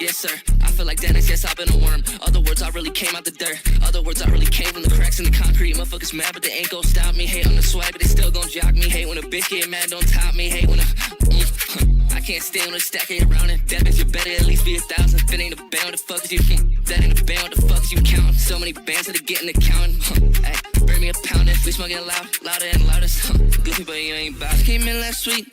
Yes, sir. I feel like Dennis, yes, I've been a worm. Other words, I really came out the dirt. Other words, I really came from the cracks in the concrete. Motherfuckers mad, but they ain't gon' stop me. Hate on the swag, but they still gon' jock me. Hate when a bitch get mad, don't top me. Hate when I can't stand on a stack, ain't around it. That bitch, you better at least be 1,000. If it ain't a band, what the fuck is you? That ain't a band, what the fuck is you counting? So many bands that are getting accounting. Hey, bring me a pound if we smoking loud, louder and loudest. Goofy, but you ain't bout it. Came in last week.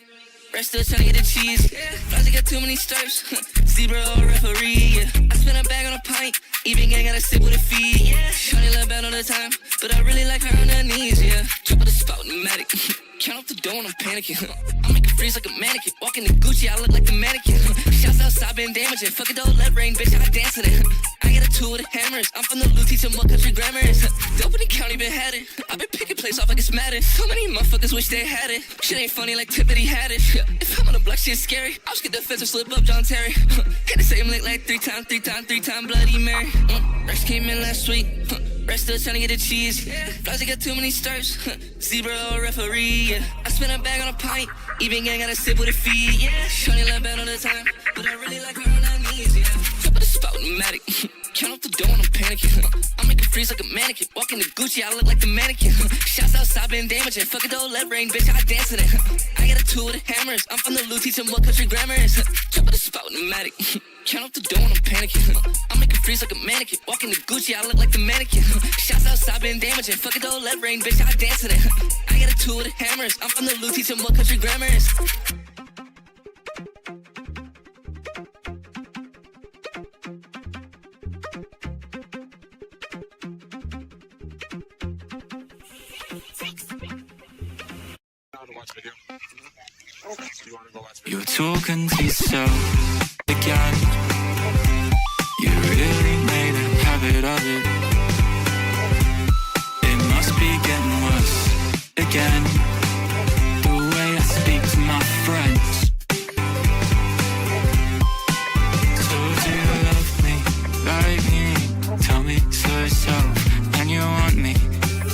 Rest still trying to get the cheese. Flies got too many stirps. Zebra or referee. I spin a bag on a pint. Even gang gotta sit with a feed. Shawty love bad all the time, but I really like her on her knees. Drop of the spot with pneumatic. Count up the dough and I'm panicking. I make her freeze like a mannequin. Walking in Gucci, I look like a mannequin. Shots outside been damaging. Fuck it though, let rain, bitch, I dance in it. I get a tool with hammers. I'm from the loot, teaching what country grammar is. Dope in the county been had it. I been picking plays off like it's Madden. So many motherfuckers wish they had it. Shit ain't funny like Tippity had it. If I'm on the block, shit scary. I just get defensive, slip up John Terry. Hit the same lick like three time Bloody Mary. Rex came in last week. Rex still trying to get the cheese. Flies got too many stirps. Zebra or referee. I spin a bag on a pint. Even gang gotta sip with a feed. Shawty love bad all the time, but I really like her on her knees. Drop of the spot with pneumatic. Count up the dough and I'm panicking. I make her freeze like a mannequin. Walking in Gucci, I look like the mannequin. Shots outside been damaging. Fuck it though, let rain, bitch, I dance in it. I got a tool with hammers. I'm from the loot, teaching what country grammar is. Drop of the spot with pneumatic. Count up the dough and I'm panicking. I make her freeze like a mannequin. Walking in Gucci, I look like the mannequin. Shots outside been damaging. Fuck it though, let rain, bitch, I dance in it. I got a tool with hammers. I'm from the loot, teaching what country grammar is. You're talking to yourself again. You really made a habit of it. It must be getting worse again. The way I speak to my friends. So do you love me like me? Tell me so yourself, and you want me,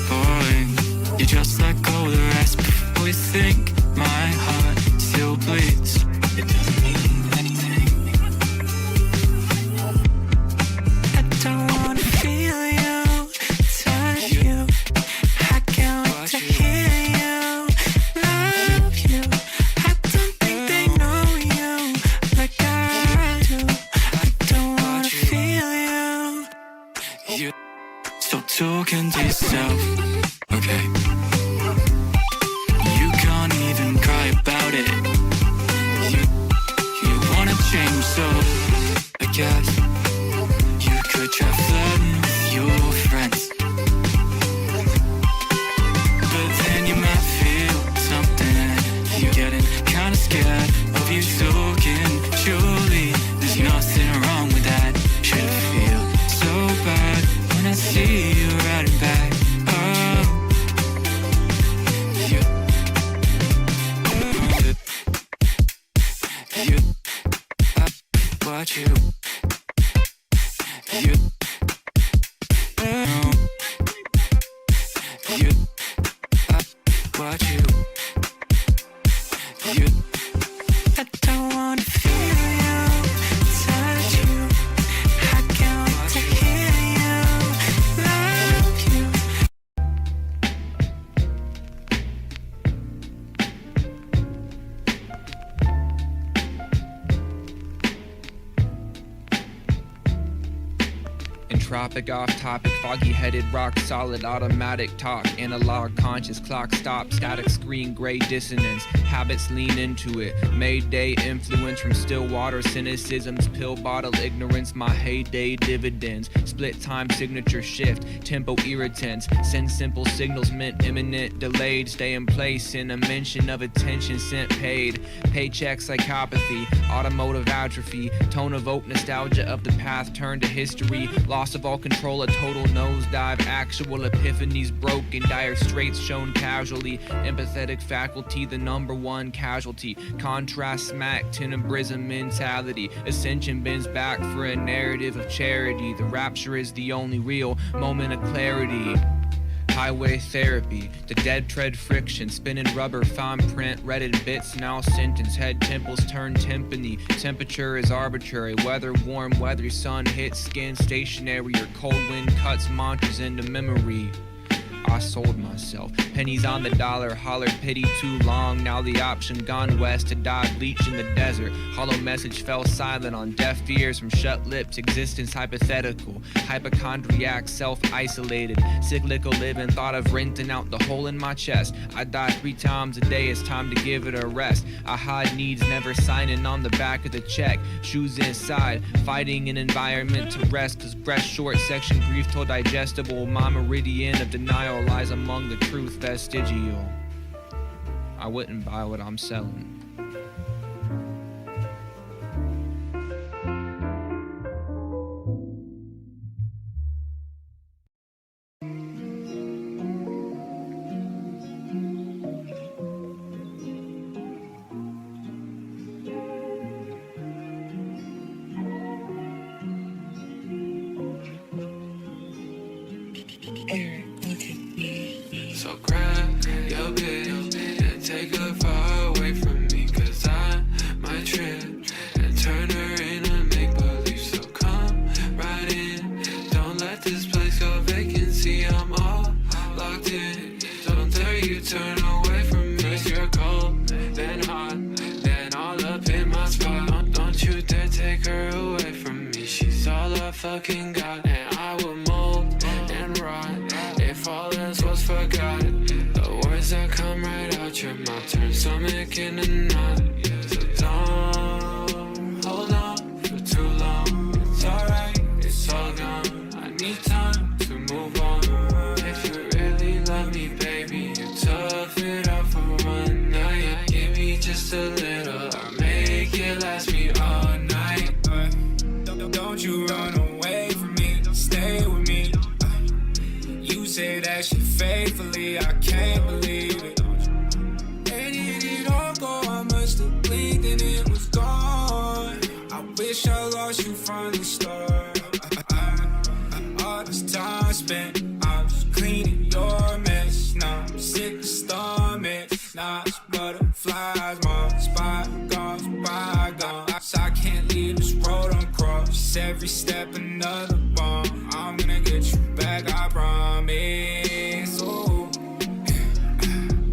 boy. You just let go of the rest before you think. My heart still bleeds. It doesn't mean anything. I don't wanna feel you, touch you. I can't wait to hear you, love you. I don't think they know you like I do. I don't wanna feel you. You stop talking to yourself, okay? Even cry about it. You wanna change, so I guess you could try flirting with your friends. But then you might feel something. You're getting kinda scared of you talking. Surely watch you. You. You. I watch you. You. I don't wanna feel you, touch you. I can't wait to hear you, love you. Entropic, off-topic, foggy-headed, rock-solid, automatic talk, analog, conscious, clock stop, static screen, gray dissonance, habits lean into it, Mayday influence from still water, cynicisms, pill bottle ignorance, my heyday dividends, split time signature shift, tempo irritants, send simple signals meant imminent, delayed, stay in place in a mention of attention sent paid, paycheck psychopathy, automotive atrophy, tone of oak nostalgia of the path turned to history, loss of all control, a total nosedive, actual epiphanies broken, dire straits shown casually, empathetic faculty, the number one casualty, contrast smack, tenebrism mentality, ascension bends back for a narrative of charity, the rapture is the only real moment of clarity. Highway therapy, the dead tread friction, spinning rubber, fine print, read in bits, now sentence, head temples turn timpani, temperature is arbitrary, weather warm, weather sun hits skin stationary, or cold wind cuts mantras into memory. I sold myself, pennies on the dollar, hollered pity too long, now the option gone west to die bleach in the desert, hollow message fell silent on deaf ears from shut lips, existence hypothetical, hypochondriac, self-isolated, cyclical living, thought of renting out the hole in my chest, I die 3 times a day, it's time to give it a rest, I hide needs, never signing on the back of the check, shoes inside, fighting an environment to rest, cause breath short, section grief till digestible, my meridian of denial lies among the truth vestigial. I wouldn't buy what I'm selling. So grab your bit and take her far away from me, cause I might trip and turn her into make-believe. So come right in, don't let this place go vacant. See, I'm all locked in, don't dare you turn away from me. First you're cold, then hot, then all up in my spot. Don't you dare take her away from me, she's all I fucking got. And I will mold and rot if all else was forgotten. The words that come right out your mouth turn stomach into knot. So don't hold on for too long. It's alright, it's all gone. I need time to move on. If you really love me, baby, you tough it out for one night. Give me just a little, or make it last me all night. Don't you run away from me, stay with me. You say that shit faithfully, I can't believe it. And it all go, I must have blinked and it was gone. I wish I lost you from the start. All this time spent, I'm just cleaning your mess. Now I'm sick of stomach, now it's butterflies. My spot gone, bygones. I can't leave this road uncrossed. Every step another bomb. I'm gonna get you back, I promise. Ooh.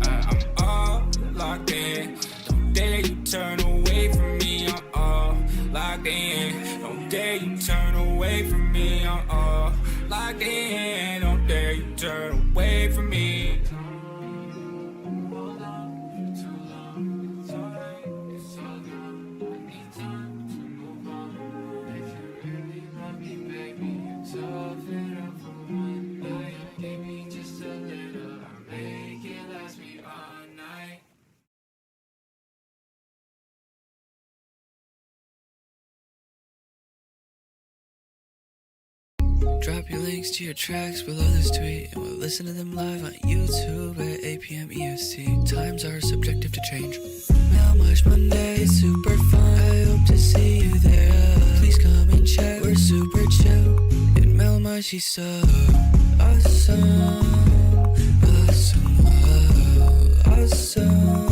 I'm all locked in. Don't dare you turn away from me. I'm all locked in. Don't dare you turn away from me. I'm all locked in. Don't dare you turn away from me. Drop your links to your tracks below this tweet, and we'll listen to them live on YouTube at 8 p.m. EST. Times are subjective to change. Melmige Monday, super fun. I hope to see you there. she's so awesome, awesome, awesome.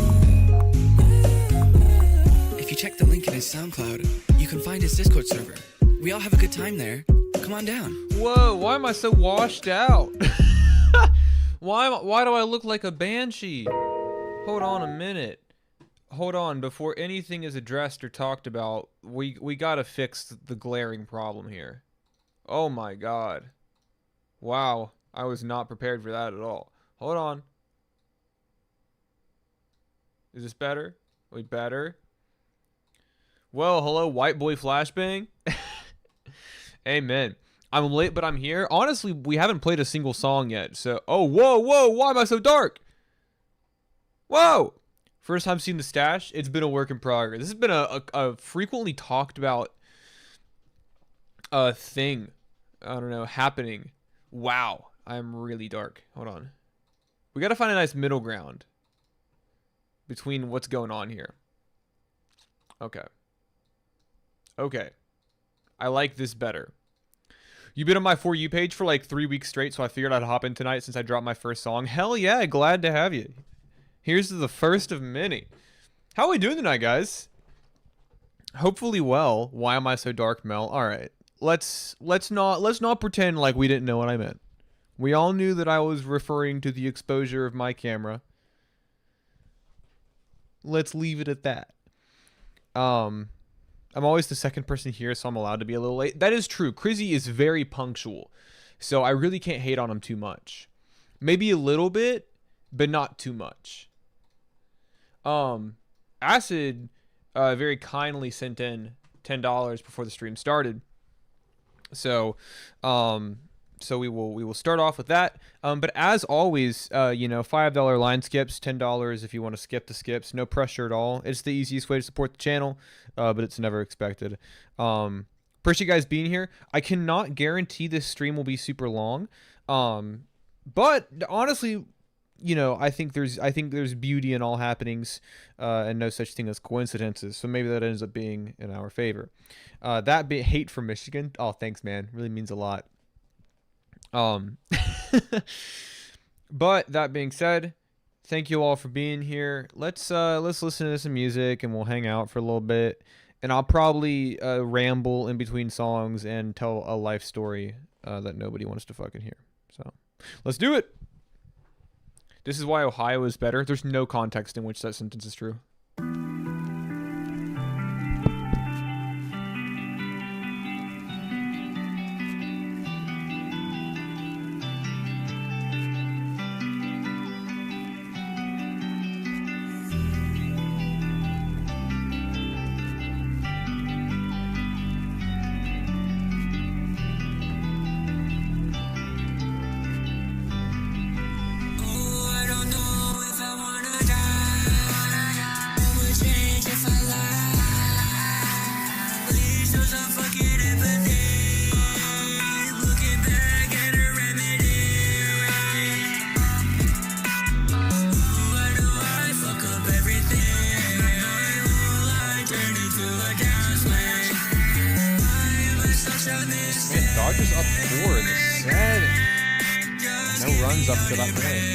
If you check the link in his SoundCloud, you can find his Discord server. We all have a good time there. Come on down. Whoa, why am I so washed out? Why do I look like a banshee? Hold on a minute. Hold on, before anything is addressed or talked about, we gotta fix the glaring problem here. Oh my god. Wow, I was not prepared for that at all. Hold on. Is this better? Wait, better? Well, hello, white boy flashbang. Amen. I'm late, but I'm here. Honestly, we haven't played a single song yet, so... Oh, whoa, whoa, why am I so dark? Whoa! First time seeing the stash, it's been a work in progress. This has been a frequently talked about thing. I don't know, happening. Wow, I'm really dark. Hold on. We gotta find a nice middle ground between what's going on here. Okay. Okay. I like this better. You've been on my For You page for like 3 weeks straight, so I figured I'd hop in tonight since I dropped my first song. Hell yeah, glad to have you. Here's to the first of many. How are we doing tonight, guys? Hopefully well. Why am I so dark, Mel? All right. Let's not pretend like we didn't know what I meant. We all knew that I was referring to the exposure of my camera. Let's leave it at that. I'm always the second person here, so I'm allowed to be a little late. That is true. Crizzy is very punctual, so I really can't hate on him too much. Maybe a little bit, but not too much. Acid very kindly sent in $10 before the stream started. So we will start off with that. But as always, you know, $5 line skips, $10 if you want to skip the skips. No pressure at all. It's the easiest way to support the channel, but it's never expected. Appreciate you guys being here. I cannot guarantee this stream will be super long. But honestly, you know, I think there's beauty in all happenings, and no such thing as coincidences. So maybe that ends up being in our favor. That be hate from Michigan. Oh, thanks, man. Really means a lot. But that being said, thank you all for being here. Let's listen to some music and we'll hang out for a little bit. And I'll probably ramble in between songs and tell a life story that nobody wants to fucking hear. So let's do it. This is why Ohio is better. There's no context in which that sentence is true. Dodgers up 4 in the 7th. No runs up to that point.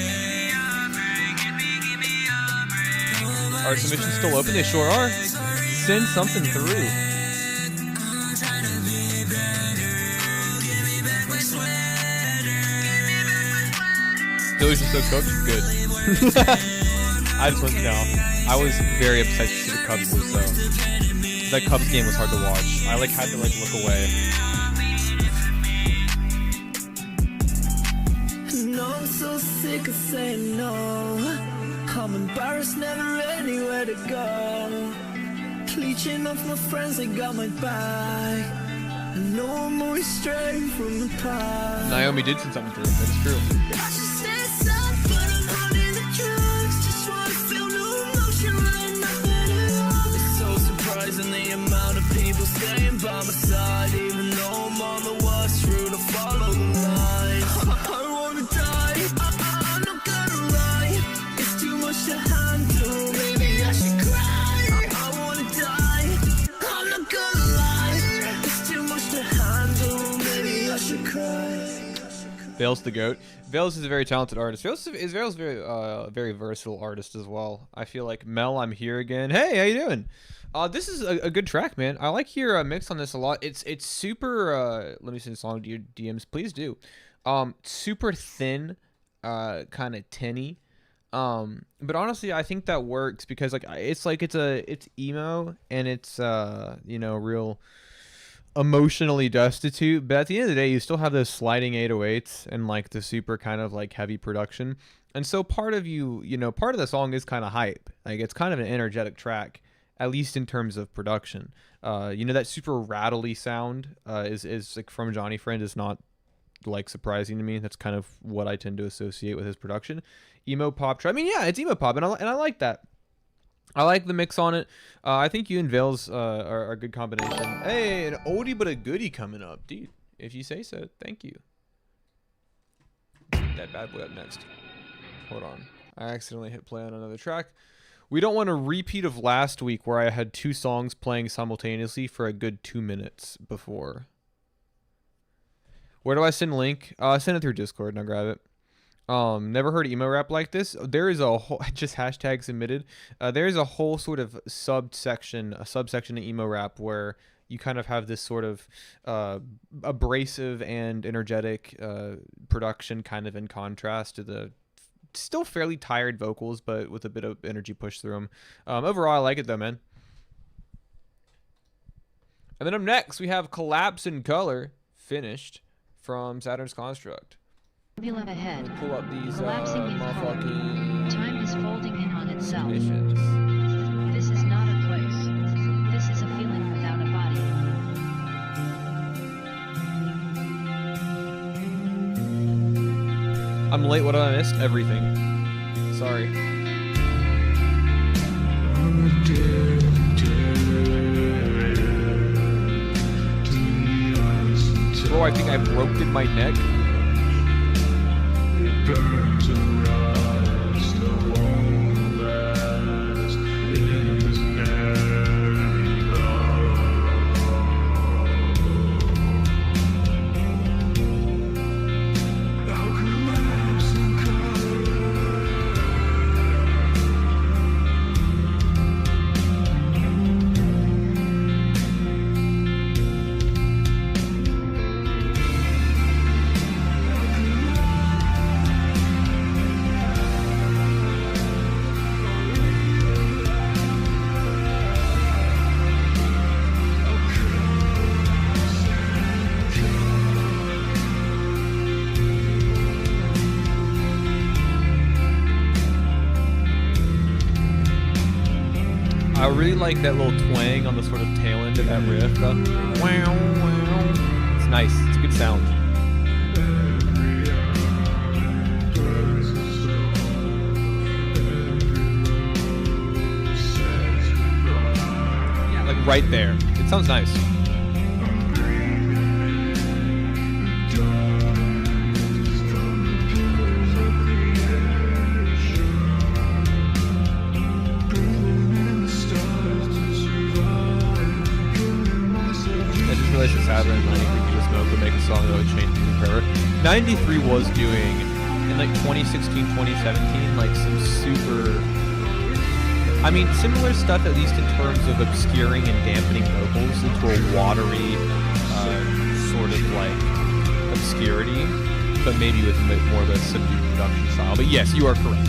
Are submissions still open? They sure are. Send something through. Phillies are so cooked? Good. I just went down. I was very upset to see the Cubs lose though. That Cubs game was hard to watch. I had to look away. I'm so sick of saying no. I'm embarrassed, never anywhere to go. Leeching off my friends, they got my back. I know I'm always straying from the past. Naomi did send something through. That's true. I should stay sad, but I'm running the drugs. Just wanna feel no emotion, like nothing at all. It's so surprising the amount of people staying by my side, even though I'm on the worst route to follow the line. I wanna die, I'm not gonna lie. It's too much to handle, maybe I should cry. I wanna die, I'm not gonna lie. It's too much to handle, maybe I should cry. Vale's the goat. Vale's is a very talented artist. Vale's very versatile artist as well. I feel like Mel, I'm here again. Hey, how you doing? This is a good track, man. I like your mix on this a lot. It's super. Let me send this along to your DMs, please do. Super thin, kind of tinny. But honestly, I think that works because it's emo and it's real emotionally destitute, but at the end of the day you still have those sliding 808s and like the super kind of like heavy production, and so part of part of the song is kind of hype. Like it's kind of an energetic track, at least in terms of production. That super rattly sound is like from Johnny Friend is not like surprising to me. That's kind of what I tend to associate with his production. Emo pop track. I mean, yeah, it's emo pop, and I like that. I like the mix on it. I think you and Vales are a good combination. Hey, an oldie but a goodie coming up, dude. If you say so, thank you. Get that bad boy up next. Hold on. I accidentally hit play on another track. We don't want a repeat of last week where I had 2 songs playing simultaneously for a good 2 minutes before. Where do I send a link? Send it through Discord and I'll grab it. Never heard emo rap like this. There is a whole, just hashtag submitted. There is a whole sort of subsection of emo rap where you kind of have this sort of abrasive and energetic production, kind of in contrast to the still fairly tired vocals, but with a bit of energy pushed through them. Overall, I like it though, man. And then up next, we have Collapse in Color, finished, from Saturn's Construct. Nebula ahead. Pull up these Collapsing in color. Time is folding in on itself. Missions. This is not a place. This is a feeling without a body. I'm late. What did I miss? Everything. Sorry. Bro, I think I broke my neck. I really like that little twang on the sort of tail end of that riff. Wow, wow. It's nice. It's a good sound. Yeah, like right there. It sounds nice. Saturn and 93 Feet of Smoke would make a song that would change music forever. 93 was doing, in like 2016, 2017, like some super, I mean, similar stuff, at least in terms of obscuring and dampening vocals into a watery sort of like obscurity, but maybe with a bit more of a subdued production style. But yes, you are correct.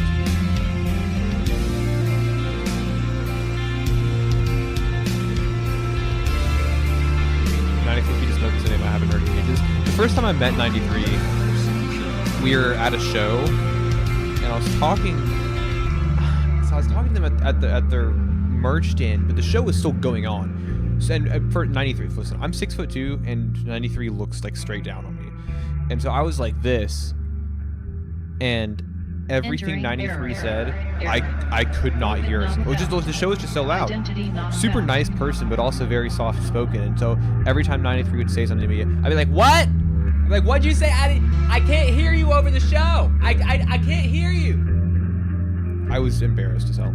The name I haven't heard in ages. The first time I met 93, we were at a show, and I was talking to them at their merch stand, but the show was still going on. So, and for 93, listen, I'm 6'2", and 93 looks like straight down on me, and so I was like this, and everything 93 said, I could not hear it. The show was just so loud. Super nice person, but also very soft spoken. And so every time 93 would say something to me, I'd be like, "What?" I'm like, "What'd you say?" I can't hear you over the show. I can't hear you. I was embarrassed as hell.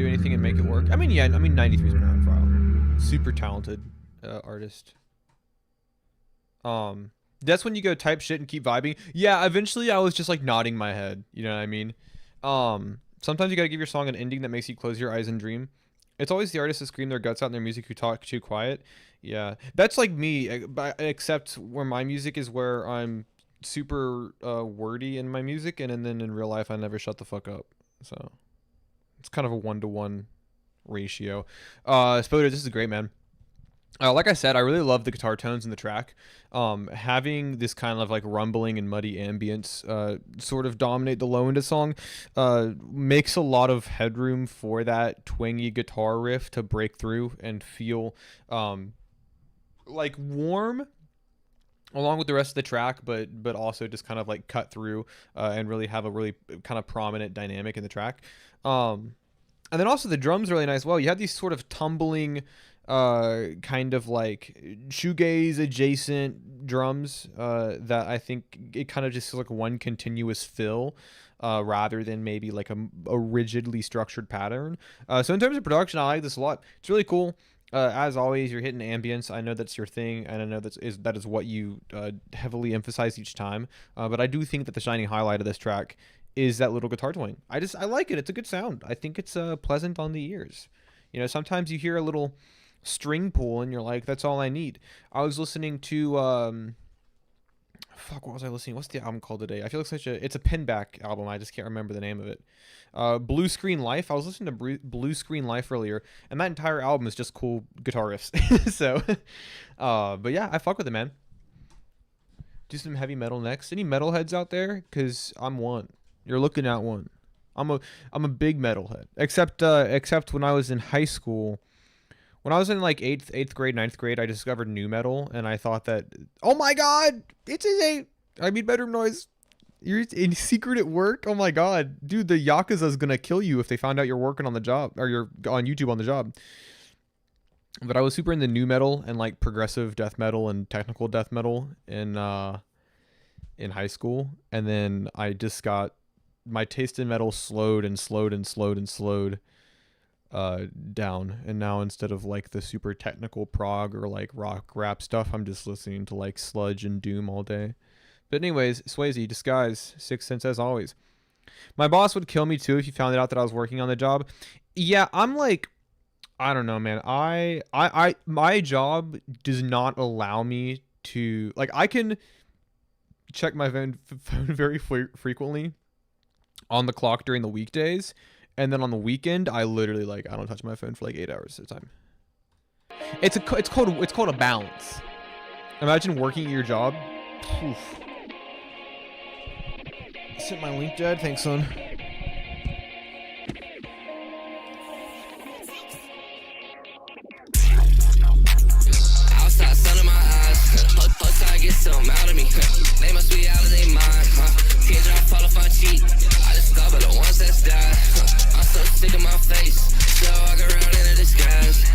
do anything and make it work. I mean, yeah, I mean 93's been around for a while. Super talented artist. That's when you go type shit and keep vibing. Yeah, eventually I was just like nodding my head. You know what I mean? Sometimes you gotta give your song an ending that makes you close your eyes and dream. It's always the artists that scream their guts out in their music who talk too quiet. Yeah, that's like me, except where my music is where I'm super wordy in my music, and then in real life I never shut the fuck up. So it's kind of a 1-to-1 ratio. Spoder, this is great, man. Like I said, I really love the guitar tones in the track. Having this kind of like rumbling and muddy ambience sort of dominate the low end of the song makes a lot of headroom for that twangy guitar riff to break through and feel like warm along with the rest of the track, but also just kind of like cut through and really have a really kind of prominent dynamic in the track. And then also the drums are really nice. Well, you have these sort of tumbling kind of like shoegaze adjacent drums that I think it kind of just feels like one continuous fill rather than maybe like a rigidly structured pattern. So in terms of production, I like this a lot. It's really cool. As always, you're hitting ambience. I know that's your thing, and I know that is what you heavily emphasize each time. But I do think that the shining highlight of this track is that little guitar twang. I like it. It's a good sound. I think it's pleasant on the ears. You know, sometimes you hear a little string pull and you're like, that's all I need. I was listening to what was I listening? What's the album called today? I feel like it's a Pinback album. I just can't remember the name of it. Blue Screen Life. I was listening to Blue Screen Life earlier, and that entire album is just cool guitar riffs. So, but yeah, I fuck with it, man. Do some heavy metal next. Any metalheads out there? Cause I'm one. You're looking at one. I'm a big metalhead. Except when I was in high school. When I was in like 8th grade, 9th grade, I discovered nu metal, and I thought that, oh my god, I mean bedroom noise. You're in secret at work? Oh my god. Dude, the Yakuza's gonna kill you if they found out you're working on the job, or you're on YouTube on the job. But I was super into nu metal and like progressive death metal and technical death metal in high school, and then I just got, my taste in metal slowed down, and now instead of like the super technical prog or like rock rap stuff, I'm just listening to like sludge and doom all day. But anyways, Swayze, Disguise, 6th Sense as always. My boss would kill me too if he found out that I was working on the job. Yeah, I'm like, I don't know, man. My job does not allow me to, like, I can check my phone very frequently on the clock during the weekdays. And then on the weekend, I literally I don't touch my phone for like 8 hours at a time. It's called a balance. Imagine working at your job. Oof. Sent my link, Dad. Thanks, son. Outside, sun in my eyes. Plus I get something out of me. They must be out of their mind. Teardrop fall off my cheek. I just thought about the ones that's died. I'm so sick of my face. Still walk around in a disguise.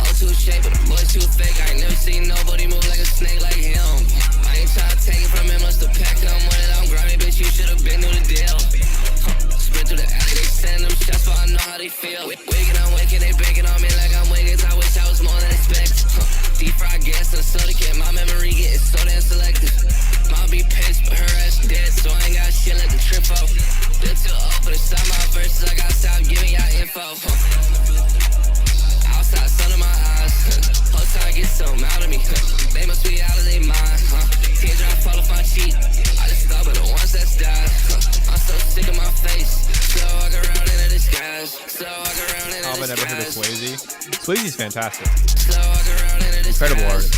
Oh, too shape, but the boy's too fake. I ain't never seen nobody move like a snake like him. I ain't trying to take it from him, must have packed him. When it on grimy, bitch, you should have been through the deal. Sprint through the alley, they send them shots, but I know how they feel. Waking, I'm waking, they banking on me like I'm waking. I wish I was more than expect. Deep fried gas and a soda can, my memory getting so damn selective. Mom be pissed, but her ass dead, so I ain't got shit like the trip out. Been too old for the side my verses, I gotta stop giving y'all info. Outside, sun in my eyes. Whole time get something out of me. They must be out of their mind. Teardrop fall off my cheek. I just thought about the ones that's died. I'm so sick of my face. Still walk around in a disguise. I've never heard of Swayze. Swayze's fantastic. Still walk around in a disguise. Incredible artist.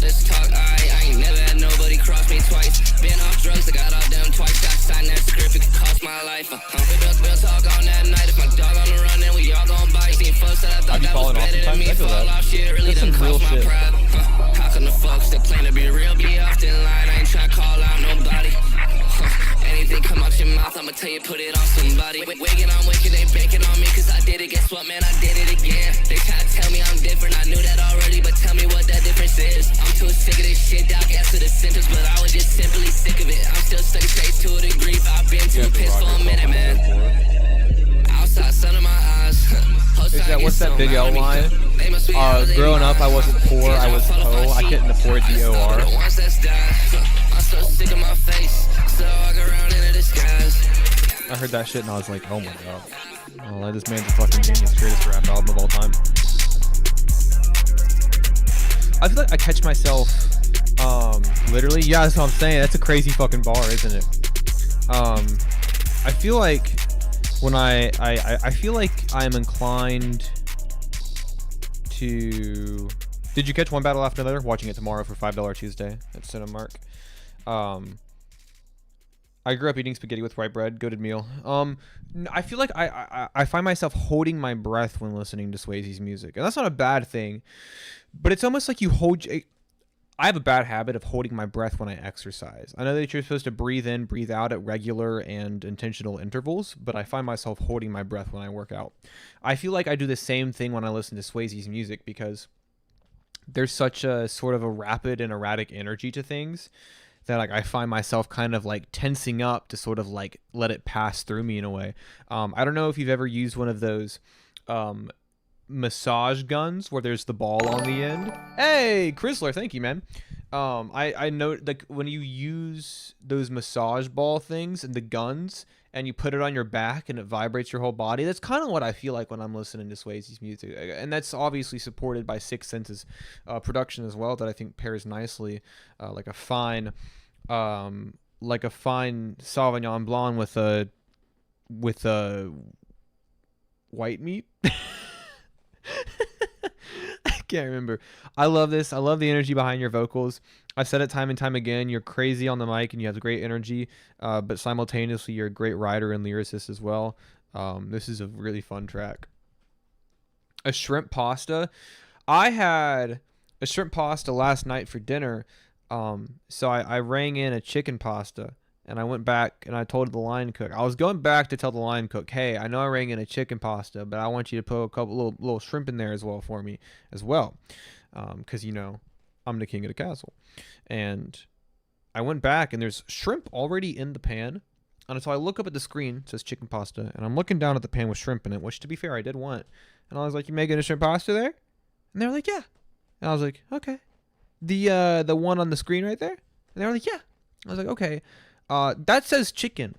Let's talk, I ain't never had nobody cross me twice. Been off drugs, I got off them twice. Got signed that script, it could cost my life. We'll talk all that night. If my dog on the run, then we all gon' bite. Seen folks that I thought that was better than me. Fall off shit, really done cost my pride. How come the folks that claim to be real be often lying? I ain't tryna call out nobody. Anything come out your mouth, I'ma tell you, put it on somebody. Waking, I'm waking, they banking on me, cause I did it. Guess what, man, I did it again. They try to tell me I'm different, I knew that already, but tell me what that difference is. I'm too sick of this shit, doc, answer the sentence, but I was just simply sick of it. I'm still stuck in stage 2 of the grief. I've been that Big L line. Growing up, I wasn't poor, I was po. I couldn't afford the OR. I'm so sick of my face, so I walk around in a disguise. I heard that shit and I was like, oh my god. Oh, this man's a fucking genius. Greatest rap album of all time. I feel like I catch myself, literally, yeah, that's what I'm saying. That's a crazy fucking bar, isn't it? I feel like when I feel like I'm inclined to. Did you catch One Battle After Another? Watching it tomorrow for $5 Tuesday at Cinemark. I grew up eating spaghetti with white bread. Goated meal. I feel like I find myself holding my breath when listening to Swayze's music, and that's not a bad thing, but it's almost like you hold. I have a bad habit of holding my breath when I exercise. I know that you're supposed to breathe in, breathe out at regular and intentional intervals, but I find myself holding my breath when I work out. I feel like I do the same thing when I listen to Swayze's music because there's such a sort of a rapid and erratic energy to things that like I find myself kind of like tensing up to sort of like let it pass through me in a way. I don't know if you've ever used one of those massage guns where there's the ball on the end. Hey, Chrysler, thank you, man. I know like when you use those massage ball things and the guns and you put it on your back and it vibrates your whole body. That's kind of what I feel like when I'm listening to Swayze's music, and that's obviously supported by Six Senses production as well that I think pairs nicely, like a fine Sauvignon Blanc with a white meat. I can't remember. I love this. I love the energy behind your vocals. I've said it time and time again. You're crazy on the mic and you have great energy, but simultaneously you're a great writer and lyricist as well. This is a really fun track. A shrimp pasta. I had a shrimp pasta last night for dinner. So I rang in a chicken pasta and I went back and I told the line cook. I was going back to tell the line cook, hey, I know I rang in a chicken pasta, but I want you to put a couple little shrimp in there as well for me as well. Because, you know, I'm the king of the castle. And I went back and there's shrimp already in the pan. And so I look up at the screen, it says chicken pasta, and I'm looking down at the pan with shrimp in it, which to be fair, I did want. And I was like, you making a shrimp pasta there? And they're like, yeah. And I was like, okay. The one on the screen right there? And they were like, yeah. I was like, okay. That says chicken.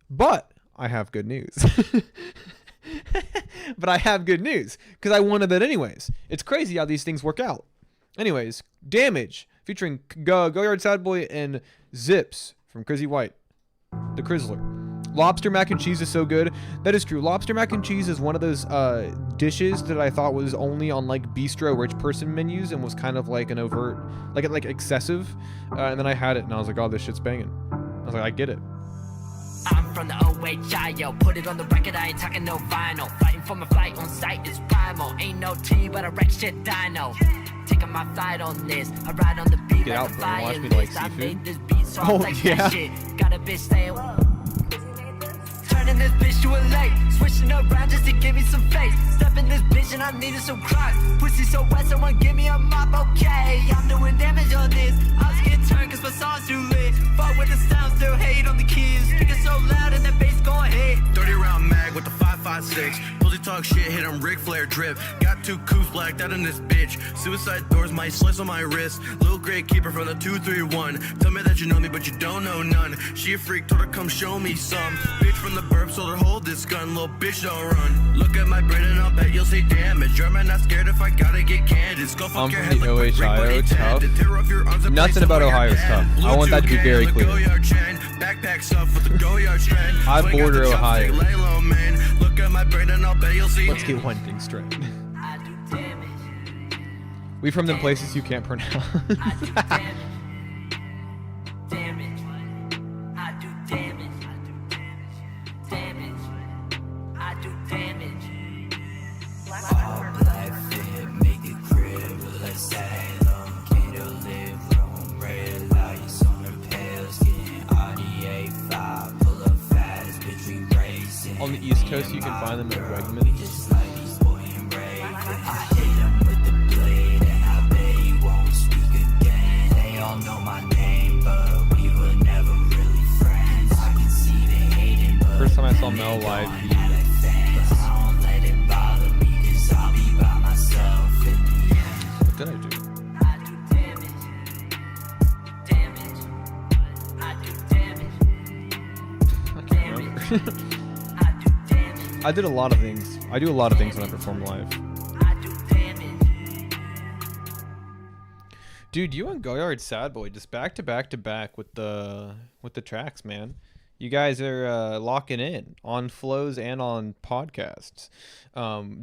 But I have good news. But I have good news because I wanted that anyways. It's crazy how these things work out. Anyways, Damage featuring Go-Yard Sad Boy and Zips from Crizzy White, the Chrysler. Lobster mac and cheese is so good. That is true. Lobster mac and cheese is one of those dishes that I thought was only on like bistro rich person menus and was kind of like an overt, like excessive. And then I had it and I was like, oh, this shit's banging. I was like, I get it. I'm from the OHIO, put it on the record, I ain't talking no vinyl. Fighting for my flight on sight is primal. Ain't no T, but I wreck shit dino. Taking my flight on this, I ride on the beat Get like out, a bro. Watch fire me like list. I seafood. made this beat, so Oh, I'm like yeah. that shit. Got a bitch saying, turning this bitch to a lake, switching around just to give me some face. Step in this bitch and I needed some crime. Pussy so wet, someone give me a mop, okay. I'm doing damage on this. I was getting turned cause my song's too lit. Fuck with the sound, still hate on the keys. Speaking so loud and that bass going hit. 30 round mag with the 5.56. Pussy talk shit, hit him Ric Flair drip. Got 2 coops blacked out in this bitch. Suicide doors, my slice on my wrist. Little great keeper from the 231. Tell me that you know me, but you don't know none. She a freak, told her come show me some. Bitch from the burp, told her hold this gun. Little bitch don't run. Look at my brain and I'll bet you'll see damage. German not scared if I gotta get candid. Skull fuck I'm your from head the like OHIO, tough. Tear off your arms and Nothing place about them where Ohio is you're tough. at. I want that to be Blue very toucan, clear. the Go-Yard chain. Backpack stuff with the Go-Yard strand. I Swing out border the Ohio. chopstick, lay low, man. Look at my brain and I'll bet you'll see. Let's get one thing straight. I do damage, We from them places you can't pronounce. I do damage. Damage, I do damage. Damage, I do damage. All black fit, make it crib, let's say long candle live room, red lights on the pale skin, RDA 5, pull up fast, bitch we racing. On the East Coast, you can find them at Wegmans. Just like these boy and Ray, I hit him with the blade, and I bet he won't speak again. They all know my name, but we were never really friends. I can see the hating, but First time I saw Mel live, he I do damage. I did a lot of things. I do a lot of things when I perform live. I do damage. Dude, you and Goyard Sad Boy just back to back to back with the tracks, man. You guys are locking in on flows and on podcasts.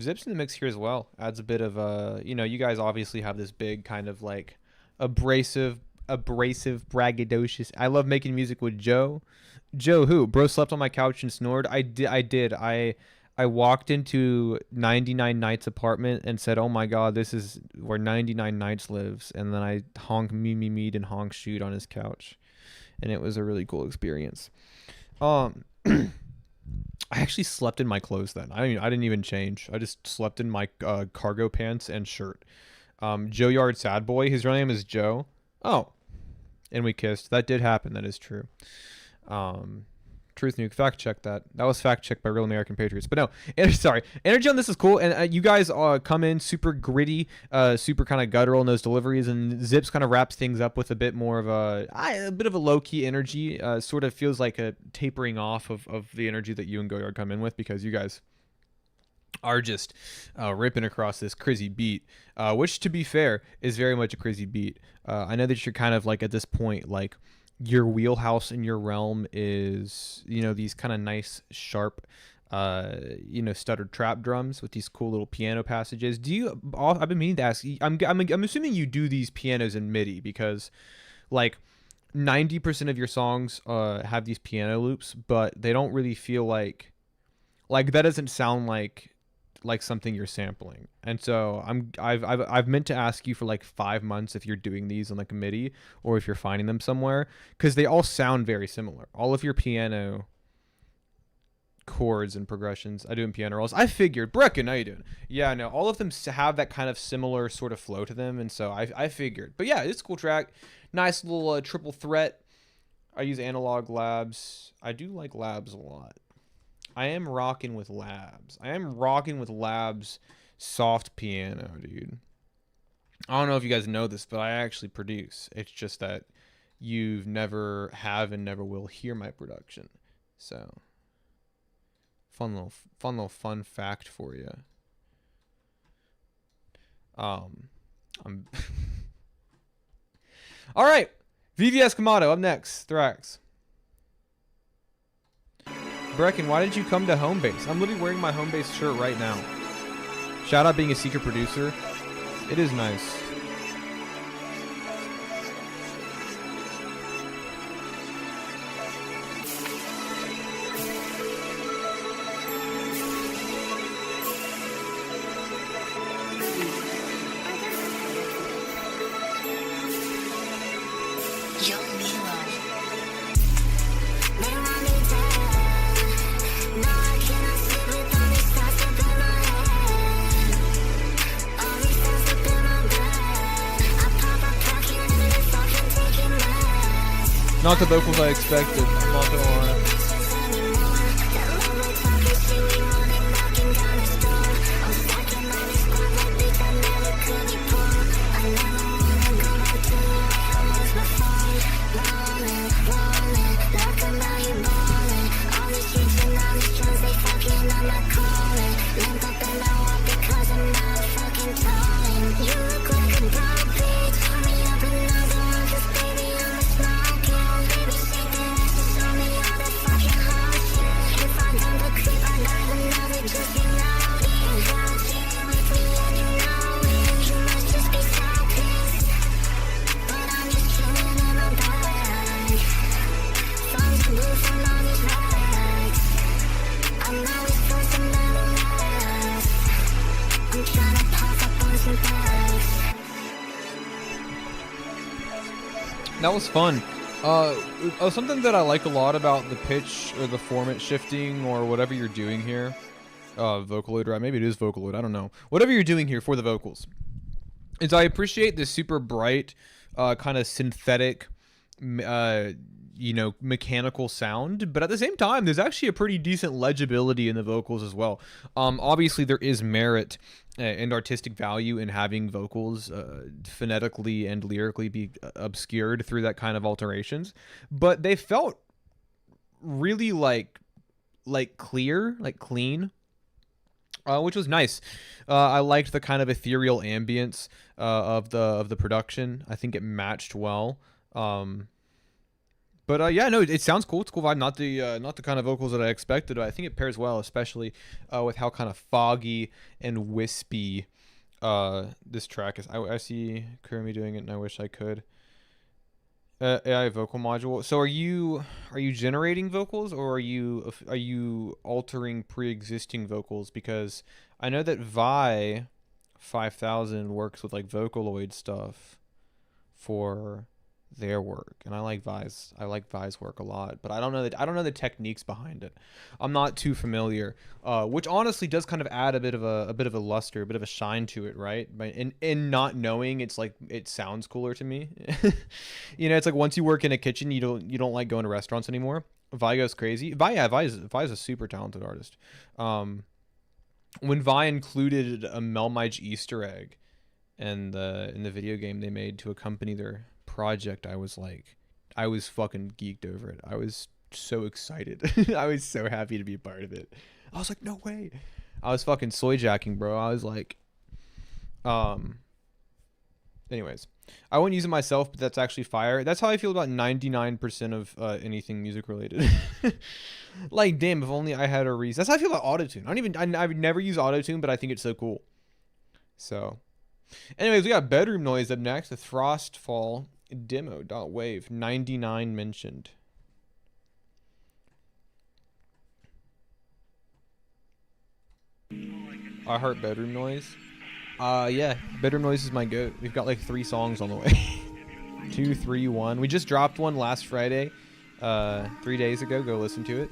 Zips in the mix here as well. Adds a bit of you guys obviously have this big kind of like abrasive, braggadocious. I love making music with Joe. Joe who? Bro slept on my couch and snored. I did. I walked into 99 Nights apartment and said, "Oh my God, this is where 99 Nights lives." And then I honked mead and honk shoot on his couch, and it was a really cool experience. I actually slept in my clothes then. I didn't even change. I just slept in my cargo pants and shirt. Joe Yard Sad Boy. His real name is Joe. Oh, and we kissed. That did happen. That is true. Truth Nuke, fact check that. That was fact checked by Real American Patriots. But no, sorry. Energy on this is cool, and you guys come in super gritty, super kind of guttural in those deliveries, and Zips kind of wraps things up with a bit more of a bit of a low key energy. Sort of feels like a tapering off of the energy that you and Goyard come in with, because you guys are just ripping across this crazy beat, which to be fair is very much a crazy beat. I know that you're kind of like at this point like your wheelhouse in your realm is, these kind of nice, sharp, stuttered trap drums with these cool little piano passages. I've been meaning to ask, I'm assuming you do these pianos in MIDI, because like 90% of your songs have these piano loops, but they don't really feel like that doesn't sound like something you're sampling. And so I've meant to ask you for like 5 months if you're doing these on like a MIDI or if you're finding them somewhere, because they all sound very similar. All of your piano chords and progressions, I do in piano rolls. I figured. Brecken, how you doing? Yeah, no, all of them have that kind of similar sort of flow to them, and so I figured. But yeah, it's a cool track. Nice little triple threat. I use Analog Labs. I do like Labs a lot. I am rocking with Labs. Soft piano, dude. I don't know if you guys know this, but I actually produce. It's just that you've never have and never will hear my production. So, fun little fun fact for you. I'm all right. VVS Kamado up next. Thrax. Brecken, why did you come to Homebase? I'm literally wearing my Homebase shirt right now. Shout out being a secret producer. It is nice. Not the vocals I expected, I'm not gonna lie. That was fun. Something that I like a lot about the pitch or the format shifting or whatever you're doing here, Vocaloid, right? Maybe it is Vocaloid, I don't know. Whatever you're doing here for the vocals, is I appreciate the super bright, kind of synthetic, mechanical sound, but at the same time, there's actually a pretty decent legibility in the vocals as well. Obviously, there is merit and artistic value in having vocals phonetically and lyrically be obscured through that kind of alterations, but they felt really like like clear, like clean, which was nice. I liked the kind of ethereal ambience of the production. I think it matched well. But yeah, no, it sounds cool. It's a cool vibe. Not the kind of vocals that I expected. But I think it pairs well, especially with how kind of foggy and wispy this track is. I see Kurumi doing it, and I wish I could. AI vocal module. So are you generating vocals, or are you altering pre-existing vocals? Because I know that Vi 5000 works with like Vocaloid stuff for their work, and I like Vi's work a lot, but I don't know the techniques behind it. I'm not too familiar, which honestly does kind of add a bit of a luster, a bit of a shine to it, right? But in not knowing, it's like it sounds cooler to me. You know, it's like once you work in a kitchen, you don't like going to restaurants anymore. Vi goes crazy. Vi's a super talented artist. When Vi included a melmige Easter egg in the video game they made to accompany their project, I was fucking geeked over it. I was so excited. I was so happy to be a part of it. I was like, no way. I was fucking soy jacking, bro. I was like, anyways, I wouldn't use it myself, but that's actually fire. That's how I feel about 99% of anything music related. Like, damn, if only I had a reason. That's how I feel about autotune. I've never used autotune, but I think it's so cool. So anyways, we got Bedroom Noise up next. The Frostfall demo.wave 99 mentioned. I heart Bedroom Noise. Yeah, Bedroom Noise is my goat. We've got like 3 songs on the way. 2, 3, 1. We just dropped one last Friday, 3 days ago. Go listen to it.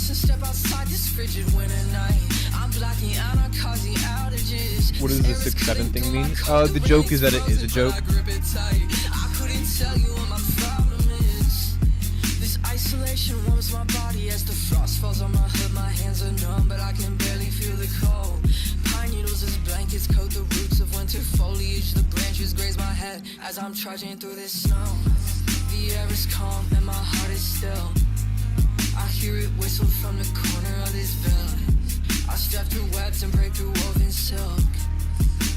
And step outside this frigid winter night. I'm blacking out on causing outages. What does the 6-7 thing mean? The joke is that it is a joke. I couldn't tell you what my problem is. This isolation warms my body as the frost falls on my hood. My hands are numb, but I can barely feel the cold. Pine needles as blankets coat the roots of winter foliage. The branches graze my head as I'm trudging through this snow. The air is calm and my heart is still. I hear it whistle from the corner of this building. I step through webs and break through woven silk.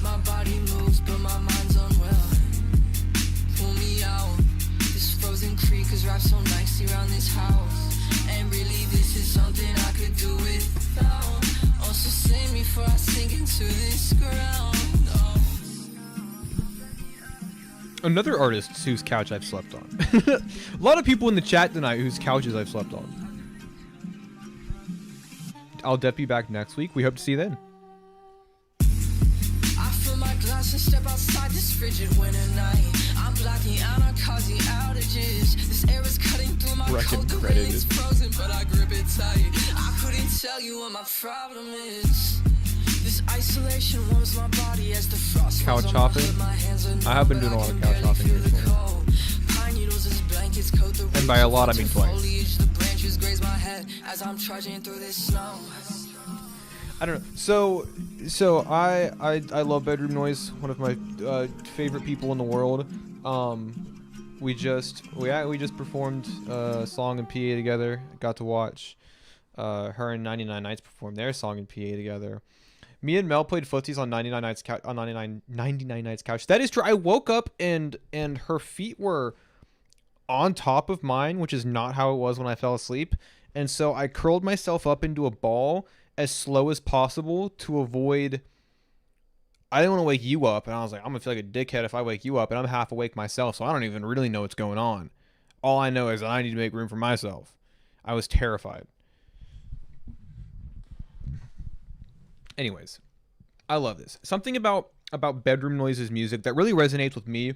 My body moves, but my mind's unwilling. Pull me out. This frozen creek is wrapped so nicely around this house. And really, this is something I could do without. Also, save me before I sink into this ground. Oh. Another artist whose couch I've slept on. A lot of people in the chat tonight whose couches I've slept on. I'll be back next week. We hope to see you then. I fill my glass and step outside this frigid winter night. I'm blacking out on causing outages. This air is cutting through my coat. The rain is frozen, but I grip it tight. I couldn't tell you what my problem is. This isolation warms my body as the frost falls on my hood. My hands are numb, I have been doing a lot of couch hopping recently. Pine needles as blankets coat the And by a lot, I mean twice. The branches graze my head as I'm trudging through this snow. I don't know. So I love Bedroom Noise. One of my favorite people in the world. We just performed a song in PA together. Got to watch her and 99 Nights perform their song in PA together. Me and Mel played footsies on 99 Nights couch. That is true. I woke up and her feet were on top of mine, which is not how it was when I fell asleep. And so I curled myself up into a ball as slow as possible to avoid. I didn't want to wake you up, and I was like, I'm gonna feel like a dickhead if I wake you up, and I'm half awake myself, so I don't even really know what's going on. All I know is that I need to make room for myself. I was terrified. Anyways, I love this. Something about Bedroom Noise's music that really resonates with me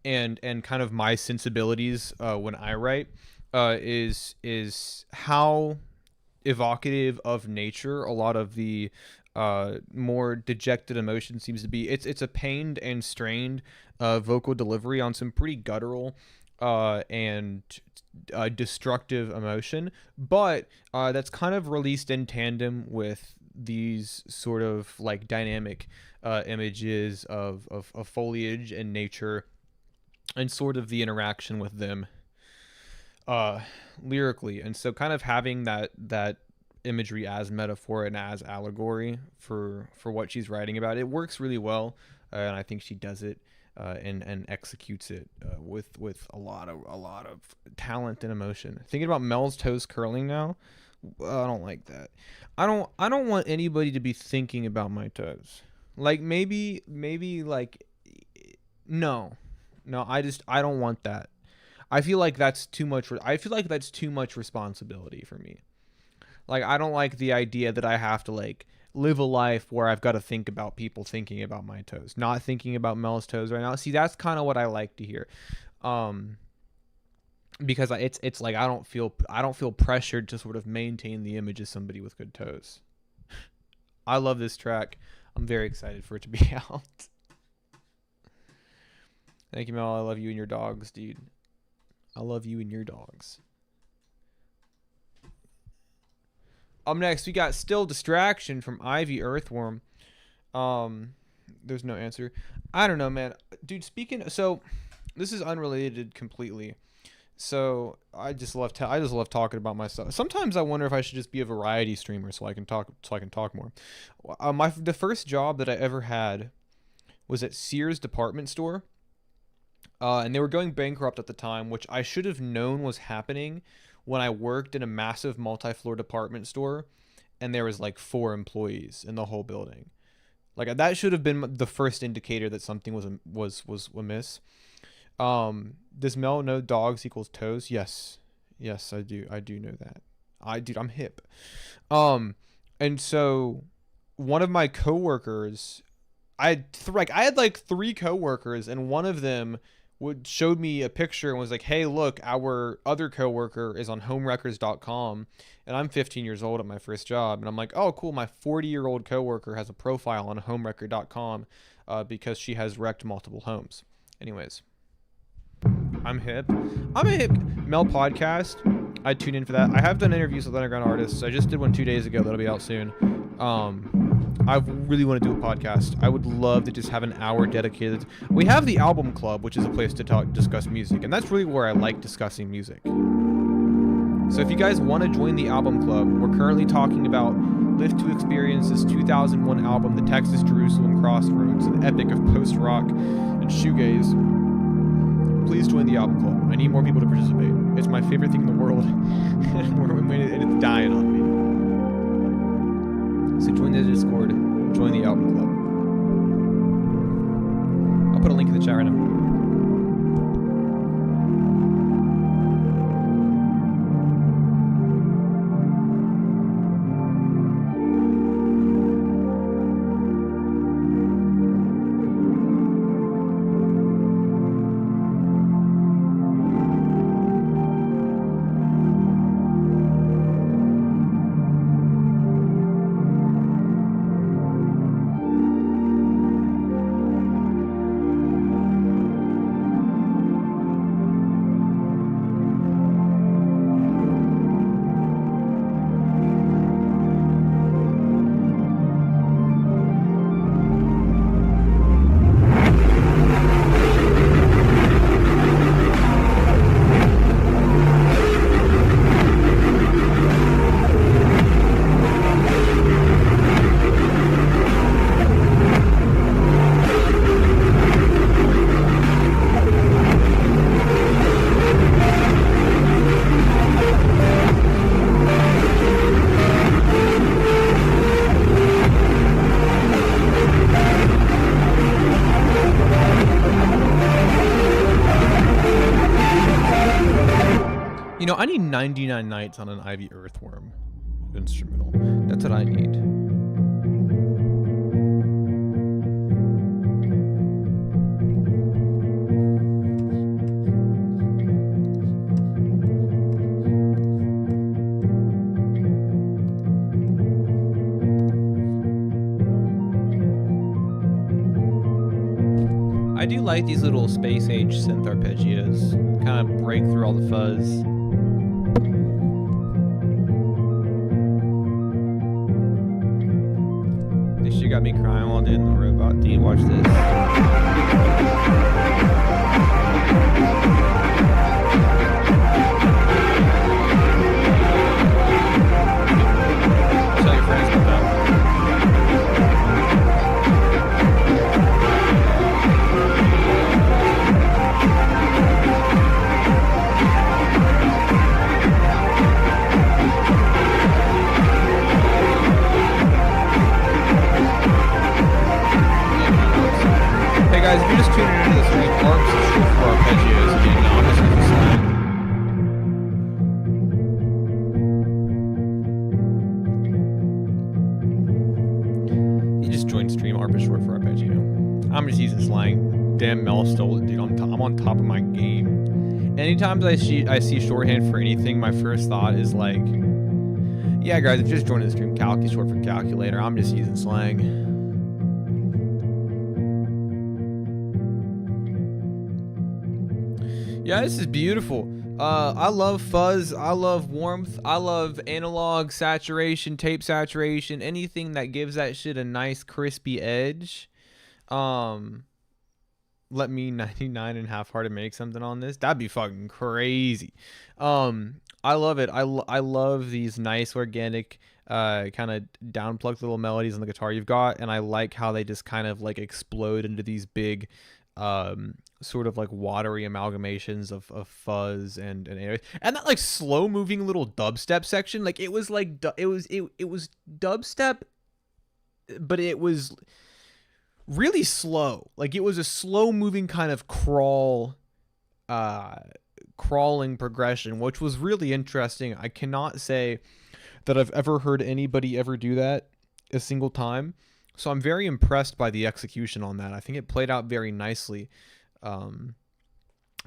and kind of my sensibilities when I write is how evocative of nature a lot of the more dejected emotion seems to be. It's a pained and strained vocal delivery on some pretty guttural and destructive emotion, but that's kind of released in tandem with these sort of like dynamic images of foliage and nature, and sort of the interaction with them lyrically. And so kind of having that imagery as metaphor and as allegory for what she's writing about, it works really well, and I think she does it and executes it with a lot of talent and emotion. Thinking about Mel's toes curling now, I don't like that. I don't want anybody to be thinking about my toes. Like maybe like no, I don't want that. I feel like that's too much. I feel like that's too much responsibility for me. Like I don't like the idea that I have to like live a life where I've got to think about people thinking about my toes, not thinking about Mel's toes right now. See, that's kind of what I like to hear. Because it's like I don't feel pressured to sort of maintain the image of somebody with good toes. I love this track. I'm very excited for it to be out. Thank you, Mel. I love you and your dogs, dude. I love you and your dogs. Up next, we got Still Distraction from Ivy Earthworm. There's no answer. I don't know, man. Dude, so this is unrelated completely. So I just love talking about myself. Sometimes I wonder if I should just be a variety streamer so I can talk more. The first job that I ever had was at Sears department store. And they were going bankrupt at the time, which I should have known was happening when I worked in a massive multi-floor department store and there was like 4 employees in the whole building. Like that should have been the first indicator that something was amiss. Does Mel know dogs equals toes? Yes, I do know that. I'm hip. And so one of my coworkers, I had like 3 coworkers, and one of them showed me a picture and was like, hey, look, our other coworker is on homerecords.com, and I'm 15 years old at my first job. And I'm like, oh, cool. My 40-year-old coworker has a profile on homerecord.com because she has wrecked multiple homes. Anyways, I'm hip. I'm a hip. Mel podcast. I tune in for that. I have done interviews with underground artists. I just did one 2 days ago. That'll be out soon. I really want to do a podcast. I would love to just have an hour dedicated. We have the Album Club, which is a place to discuss music, and that's really where I like discussing music. So if you guys want to join the Album Club, we're currently talking about Live to Experience's 2001 album, The Texas Jerusalem Crossroads, an epic of post-rock and shoegaze. Please join the Album Club. I need more people to participate. It's my favorite thing in the world, and it's dying on me. So join the Discord, join the Album Club. I'll put a link in the chat right now. You know, I need 99 Nights on an Ivy Earthworm instrumental. That's what I need. I do like these little space age synth arpeggios. Kind of break through all the fuzz. watch this. Tell your friends about that. Hey guys, if you're just tuning into the stream, arcs is short for arpeggios. You didn't know, I'm just using slang. You just joined stream, arp is short for arpeggio. I'm just using slang. Damn, Mel stole it, dude. I'm on top of my game. Anytime I see shorthand for anything, my first thought is like, yeah guys, if you're just joining the stream, calc is short for calculator. I'm just using slang. Yeah, this is beautiful. I love fuzz. I love warmth. I love analog saturation, tape saturation, anything that gives that shit a nice crispy edge. Let me 99 and half hard to make something on this. That'd be fucking crazy. I love it. I love these nice organic kind of downplucked little melodies on the guitar you've got, and I like how they just kind of like explode into these big sort of like watery amalgamations of fuzz and that like slow moving little dubstep section. Like it was like it was dubstep, but it was really slow. Like it was a slow moving kind of crawling progression, which was really interesting. I cannot say that I've ever heard anybody ever do that a single time. So I'm very impressed by the execution on that. I think it played out very nicely.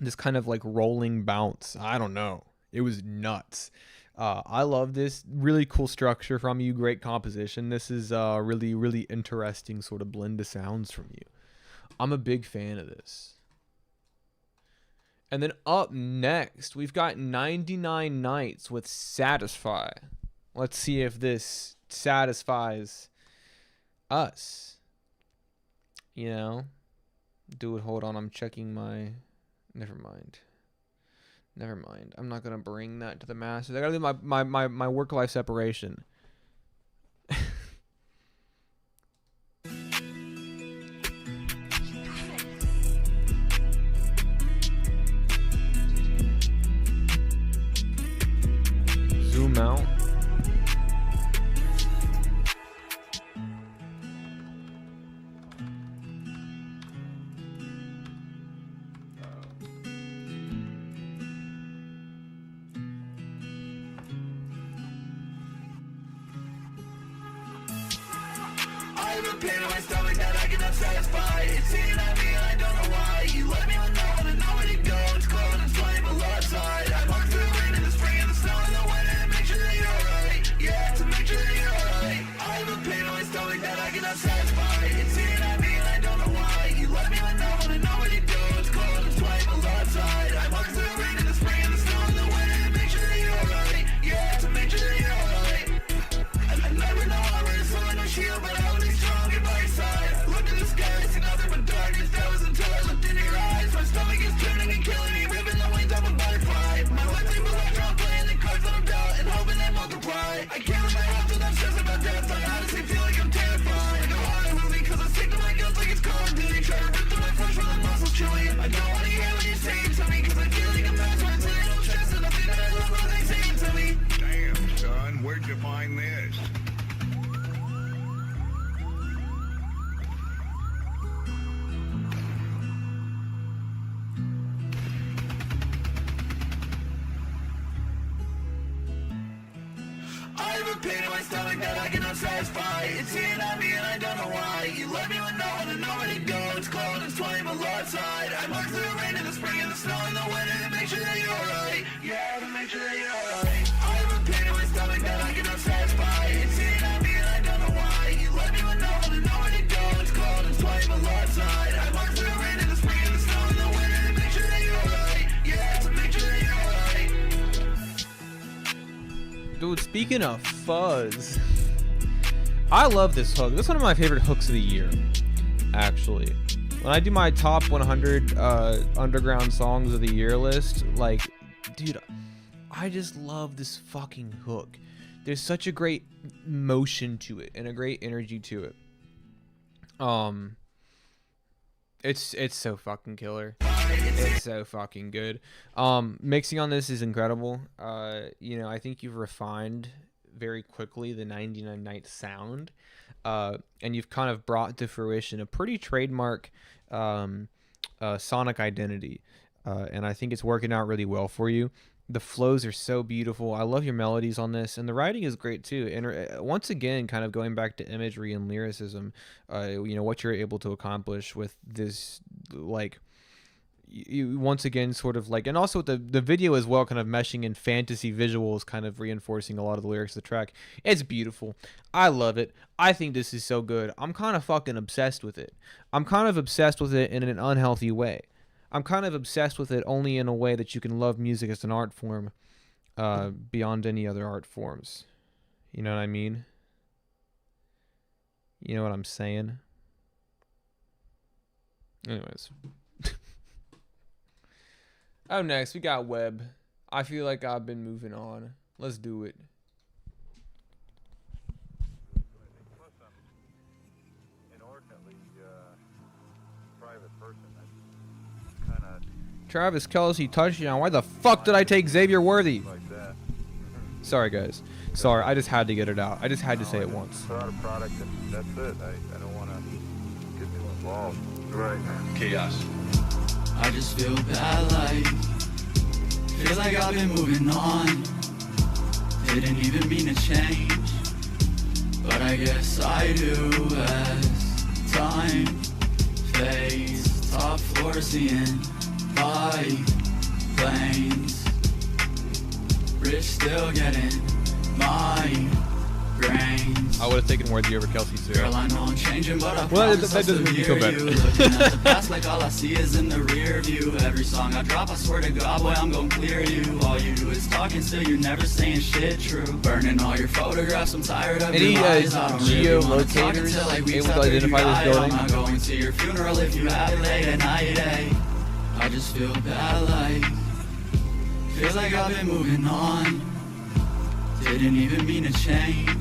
This kind of like rolling bounce. I don't know. It was nuts. I love this. Really cool structure from you. Great composition. This is a really, really interesting sort of blend of sounds from you. I'm a big fan of this. And then up next, we've got 99 Nights with Satisfy. Let's see if this satisfies us. You know? Do it. Hold on. I'm checking my... Never mind. I'm not going to bring that to the masses. I got to do my work-life separation. Zoom out. I have a pain in my stomach that I cannot satisfy. It's eating at me and I don't know why. You let me know where to go. It's cold and 20 below outside. I walk through the rain in the spring and the snow in the winter to make sure that you're alright. Yeah, to make sure that you're alright. I have a pain in my stomach that I cannot satisfy. It's eating at me and I don't know why. You let me know where to go. It's cold and 20 below outside. I walk through the rain in the spring and the snow in the winter to make sure that you're alright. Yeah, to make sure that you're alright. I never know how to someone no shield, but I will be strong and by your side. Look at the sky, see nothing but darkness. That was until I looked in your eyes. My stomach is turning and killing me, ripping the wings off a butterfly. My life is electron, playing the cards that I'm dealt and hoping they multiply. I can't let my health till I'm stressed about death. I honestly feel like I'm terrified. I know how to move me cause I'm sick to my guilt like it's Call of Duty. Try to rip through my flesh from the muscles chilling. I don't wanna hear what you're saying to me cause I feel like I'm not trying to I'm stressed and I think that I love what they're saying to me. Damn, son, where'd you find this? I have a pain in my stomach that I cannot satisfy. It's eating at me and I don't know why. You let me know where to go. It's cold and 20 below outside. I walk through the rain in the spring and the snow in the winter to make sure that you're alright. Yeah, to make sure that you're alright. I have a pain in my stomach that I cannot satisfy. It's eating at me and I don't know why. You let me know where to go. It's cold and 20 below outside. I walk through the rain in the spring and the snow in the winter to make sure that you're alright. Yeah, to make sure that you're alright. Dude, speaking of fuzz, I love this hook. This is one of my favorite hooks of the year. actually. When I do my top 100 underground songs of the year list, like, dude, I just love this fucking hook. There's such a great motion to it and a great energy to it. It's so fucking killer. It's so fucking good. Mixing on this is incredible. You know, I think you've refined very quickly the 99 Nights sound. And you've kind of brought to fruition a pretty trademark sonic identity. And I think it's working out really well for you. The flows are so beautiful. I love your melodies on this, and the writing is great too. And once again, kind of going back to imagery and lyricism, you know, what you're able to accomplish with this, like, you once again sort of like, and also the video as well, kind of meshing in fantasy visuals, kind of reinforcing a lot of the lyrics of the track. It's beautiful. I love it. I think this is so good. I'm kind of fucking obsessed with it. I'm kind of obsessed with it in an unhealthy way. I'm kind of obsessed with it only in a way that you can love music as an art form beyond any other art forms. You know what I mean? You know what I'm saying? Anyways. Oh, next, we got Web. I feel like I've been moving on. Let's do it. Travis Kelce touchdown. Why the fuck did I take Xavier Worthy? Sorry, guys. Sorry, I just had to get it out. I just had to say it once. Put out a product and that's it. I don't want to get too involved. Right. Chaos. I just feel bad, like, feel like I've been moving on. Didn't even mean to change, but I guess I do as time fades. Top floor seeing by planes, rich still getting my grains. I would have taken Worthy over Kelce too. Girl, I know I'm changing, but I well, promise that doesn't make me feel better. Looking at the past like all I see is in the rear view. Every song I drop, I swear to God, boy, I'm gonna clear you. All you do is talking, still you're never saying shit true. Burning all your photographs, I'm tired of your lies. I don't really wanna talk until like weeks able to after identify you this die. building? I'm not going to your funeral if you have it late at night, eh? I just feel bad, like, feels like I've been moving on. Didn't even mean to change,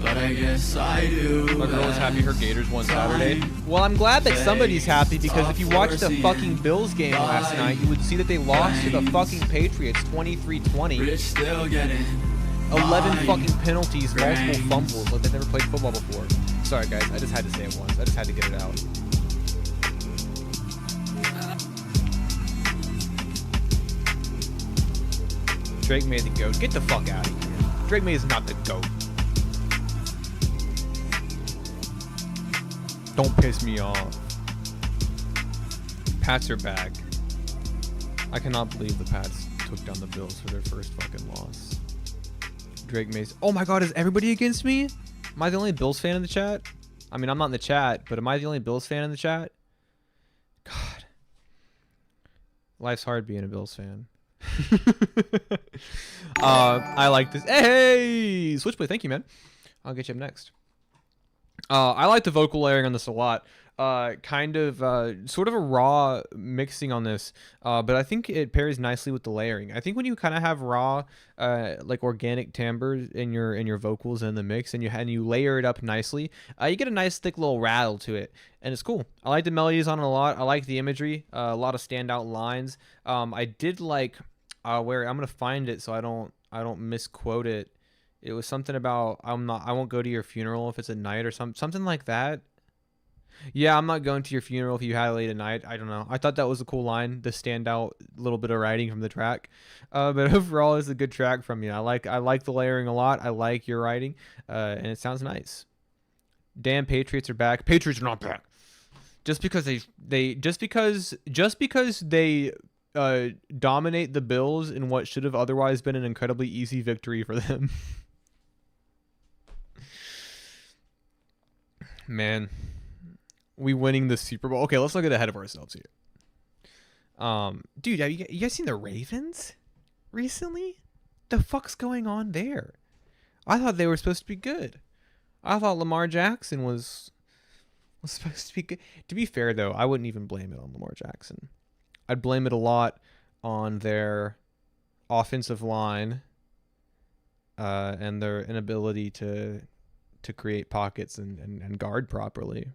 but I guess I do. My girl was happy her Gators won Saturday. Well, I'm glad that somebody's happy, because if you watched the fucking Bills game last night, you would see that they lost to the fucking Patriots 23-20. Still getting 11 fucking penalties, multiple fumbles, like they've never played football before. Sorry, guys. I just had to say it once. I just had to get it out. Drake May the GOAT. Get the fuck out of here. Drake May is not the GOAT. Don't piss me off. Pats are back. I cannot believe the Pats took down the Bills for their first fucking loss. Drake May's. Oh my god, is everybody against me? Am I the only Bills fan in the chat? I mean, I'm not in the chat, but am I the only Bills fan in the chat? God. Life's hard being a Bills fan. I like this. Hey, Switchblade, thank you, man. I'll get you up next. I like the vocal layering on this a lot. Kind of sort of a raw mixing on this, but I think it pairs nicely with the layering. I think when you kind of have raw, like organic timbres in your vocals in the mix, and you layer it up nicely, you get a nice thick little rattle to it, and it's cool. I like the melodies on it a lot. I like the imagery, a lot of standout lines. I did like where I'm gonna find it so I don't misquote it. It was something about I won't go to your funeral if it's at night or something like that. Yeah, I'm not going to your funeral if you had it late at night. I don't know. I thought that was a cool line, the standout little bit of writing from the track. But overall, it's a good track from you. I like the layering a lot. I like your writing, and it sounds nice. Damn, Patriots are back. Patriots are not back. Just because they dominate the Bills in what should have otherwise been an incredibly easy victory for them. Man, we winning the Super Bowl. Okay, let's not get ahead of ourselves here. Dude, have you guys seen the Ravens recently? The fuck's going on there? I thought they were supposed to be good. I thought Lamar Jackson was was supposed to be good. To be fair, though, I wouldn't even blame it on Lamar Jackson. I'd blame it a lot on their offensive line and their inability to create pockets and guard properly.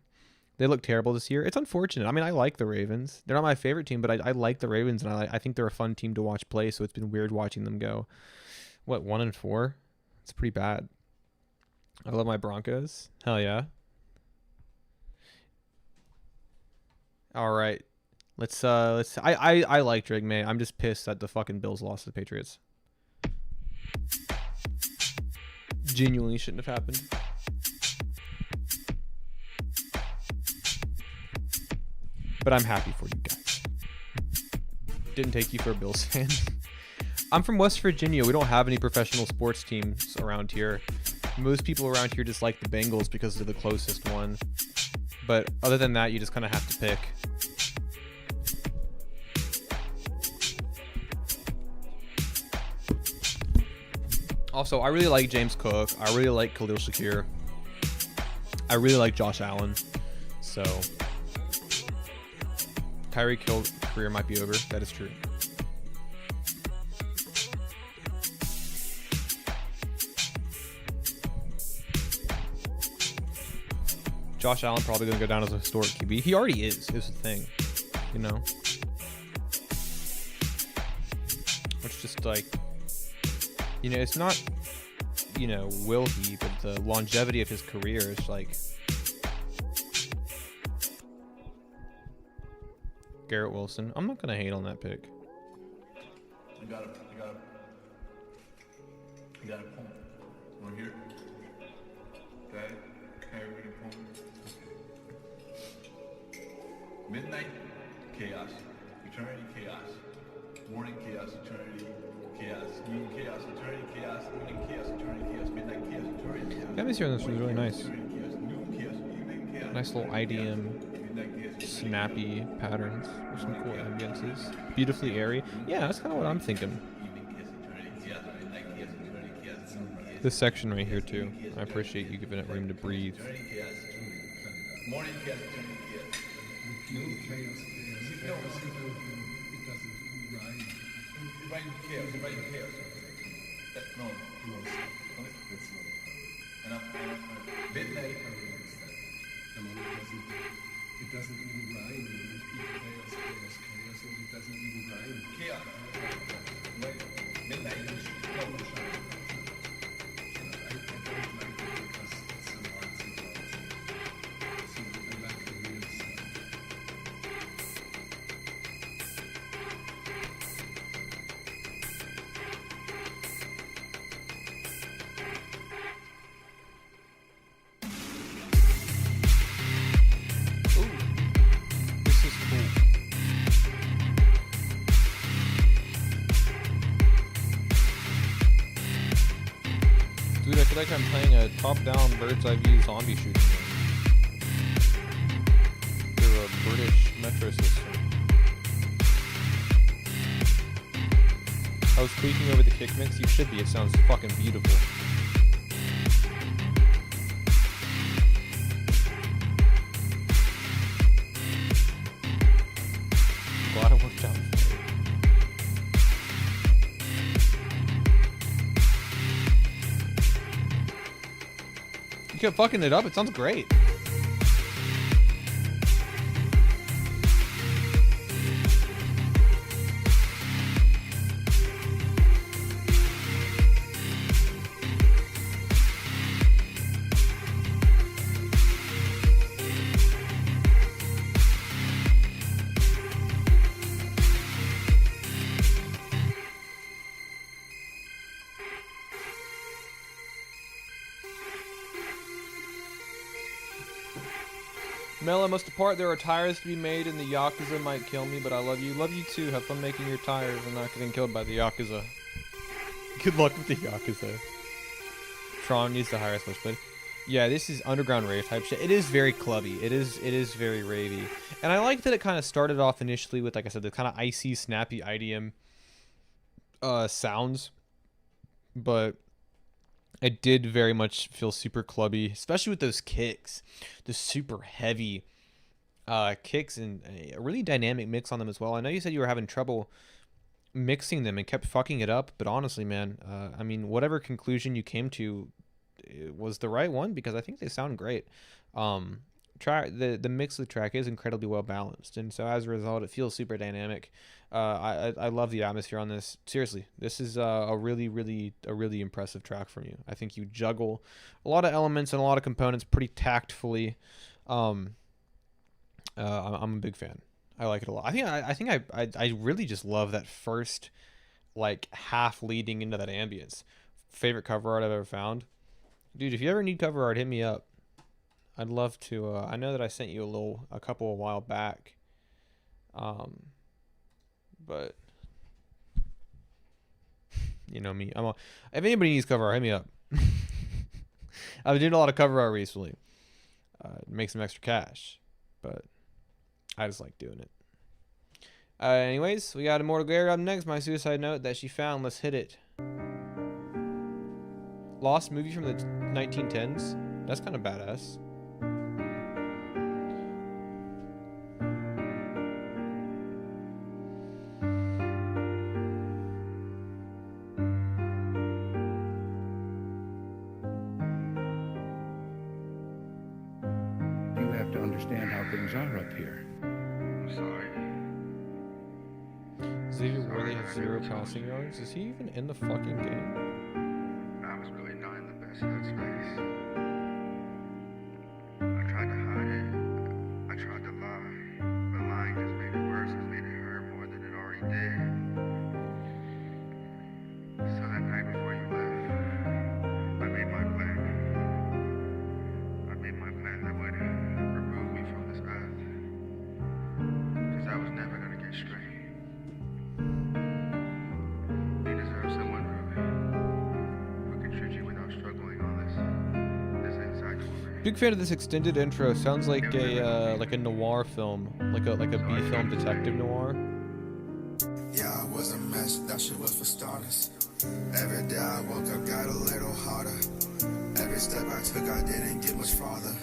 They look terrible this year. It's unfortunate. I mean, I like the Ravens. They're not my favorite team, but I like the Ravens, and I think they're a fun team to watch play, so it's been weird watching them go, 1-4? It's pretty bad. I love my Broncos. Hell yeah. All right. I like Drake May. I'm just pissed that the fucking Bills lost to the Patriots. Genuinely shouldn't have happened. But I'm happy for you guys. Didn't take you for a Bills fan. I'm from West Virginia. We don't have any professional sports teams around here. Most people around here just like the Bengals because they're the closest one. But other than that, you just kind of have to pick. Also, I really like James Cook. I really like Khalil Shakir. I really like Josh Allen. So Tyreek Hill's career might be over. That is true. Josh Allen probably going to go down as a historic QB. He already is the thing, you know? It's just like, you know, it's not, you know, will he, but the longevity of his career is like, Garrett Wilson. I'm not going to hate on that pick. You got it. Right here. Okay. With a poem. Midnight, chaos. Eternity, chaos. Morning, chaos. Eternity, chaos. Noon, chaos. Eternity, chaos. Evening, chaos. Eternity, chaos. Midnight, chaos. Eternity, chaos. The atmosphere in this was really nice. Noon, chaos. Evening, chaos. Nice little IDM, snappy patterns with some cool ambiances. Beautifully airy. Yeah, that's kind of what I'm thinking. This section right here too. I appreciate you giving it room to breathe. Morning, chaos. Eternity, chaos. Noon, chaos. It doesn't rhyme. Chaos. No. Midnight. It doesn't even rhyme. You repeat chaos, and it doesn't even rhyme. Chaos. Midnight. No. I don't like it because it's an artsy thing. So I like the real stuff. Dude, I feel like I'm playing a top-down bird's-eye view zombie shooting game. Through a British metro system. I was tweaking over the kick mix. You should be. It sounds fucking beautiful. Glad it worked out. You kept fucking it up. It sounds great. Mel, I must depart. There are tires to be made, and the Yakuza might kill me, but I love you. Love you too. Have fun making your tires and not getting killed by the Yakuza. Good luck with the Yakuza. Tron needs to hire us, but yeah, this is underground rave type shit. It is very clubby. It is very ravey. And I like that it kind of started off initially with, like I said, the kind of icy, snappy IDM sounds. But It did very much feel super clubby, especially with those kicks, the super heavy kicks, and a really dynamic mix on them as well. I know you said you were having trouble mixing them and kept fucking it up, but honestly, man, I mean, whatever conclusion you came to, it was the right one, because I think they sound great. The mix of the track is incredibly well balanced, and so as a result, it feels super dynamic. I love the atmosphere on this. Seriously, this is a really impressive track from you. I think you juggle a lot of elements and a lot of components pretty tactfully. I'm a big fan. I like it a lot. I really just love that first like half leading into that ambience. Favorite cover art I've ever found. Dude, if you ever need cover art, hit me up. I'd love to. I know that I sent you a couple a while back. But you know me. If anybody needs cover art, hit me up. I've been doing a lot of cover art recently. Make some extra cash, but I just like doing it. Anyways, we got Immortal Glare up next. My suicide note that she found. Let's hit it. Lost movie from the 1910s. That's kind of badass. You have to understand how things are up here. I'm sorry. Is he where they have 0 passing yards? Is he even in the fucking game? I was really not in the best headspace. I tried to hide it. I tried to lie. But lying just made it worse. It made it hurt more than it already did. So that night before you left, I made my plan. I made my plan that would remove me from this path. Because I was never going to get straight. You deserve someone who can treat you without struggling on this inside woman. Big fan of this extended intro. Sounds like a noir film, like a B film detective noir. Yeah, I was a mess, that shit was for starters. Every day I woke up, got a little harder. Every step I took, I didn't get much farther.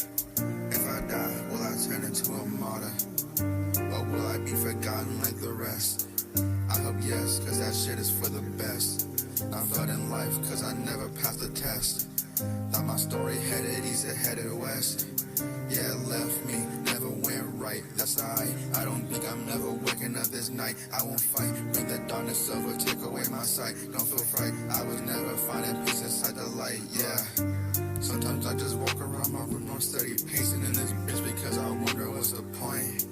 If I die, will I turn into a martyr? Or will I be forgotten like the rest? I hope yes, cause that shit is for the best. I felt in life cause I never passed the test. Thought my story headed east, it headed west. Yeah, it left me, never went right, that's alright. I don't think I'm never waking up this night. I won't fight, bring the darkness over, take away my sight. Don't feel fright, I was never finding peace inside the light, yeah. Sometimes I just walk around my room, I'm steady pacing in this bitch because I wonder what's the point.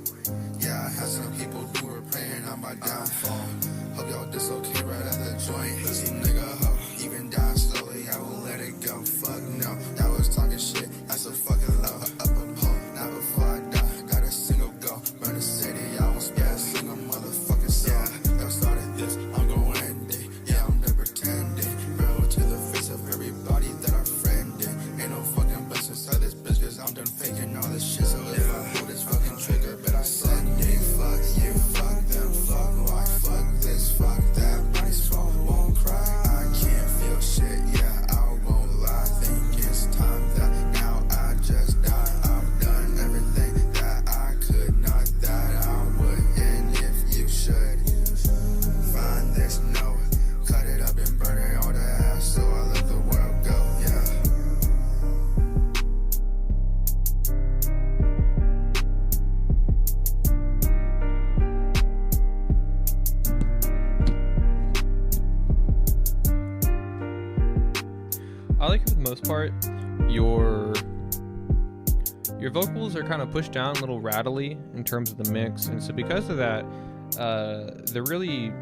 Yeah, I had some people who were praying on my downfall. Hope y'all dislocate right at the joint. Pussy nigga, ho, even die slowly, I will let it go. Fuck no, that was talking shit, that's a fucking love. Up a pole, not before I die, got a single go. Burn the city, I won't spare a single motherfucking soul. Yeah, that started this, I'm gonna end it. Yeah, I'm done pretending. Barrel to the face of everybody that I friended. Ain't no fucking best inside this bitch, cause I'm done faking all this shit. So if I pull this fucking trigger, bet I send it. Fuck you, fuck them, fuck why, fuck this, fuck that. Body's fault, won't cry. I can't feel shit, yeah, I won't lie. Think it's time that now I just die. I've done everything that I could, not that I wouldn't if you should. Find this note, cut it up and burn it all to ash. So I let the world go, yeah. I like it for the most part. Your vocals are kind of pushed down a little rattly in terms of the mix, and so because of that, the really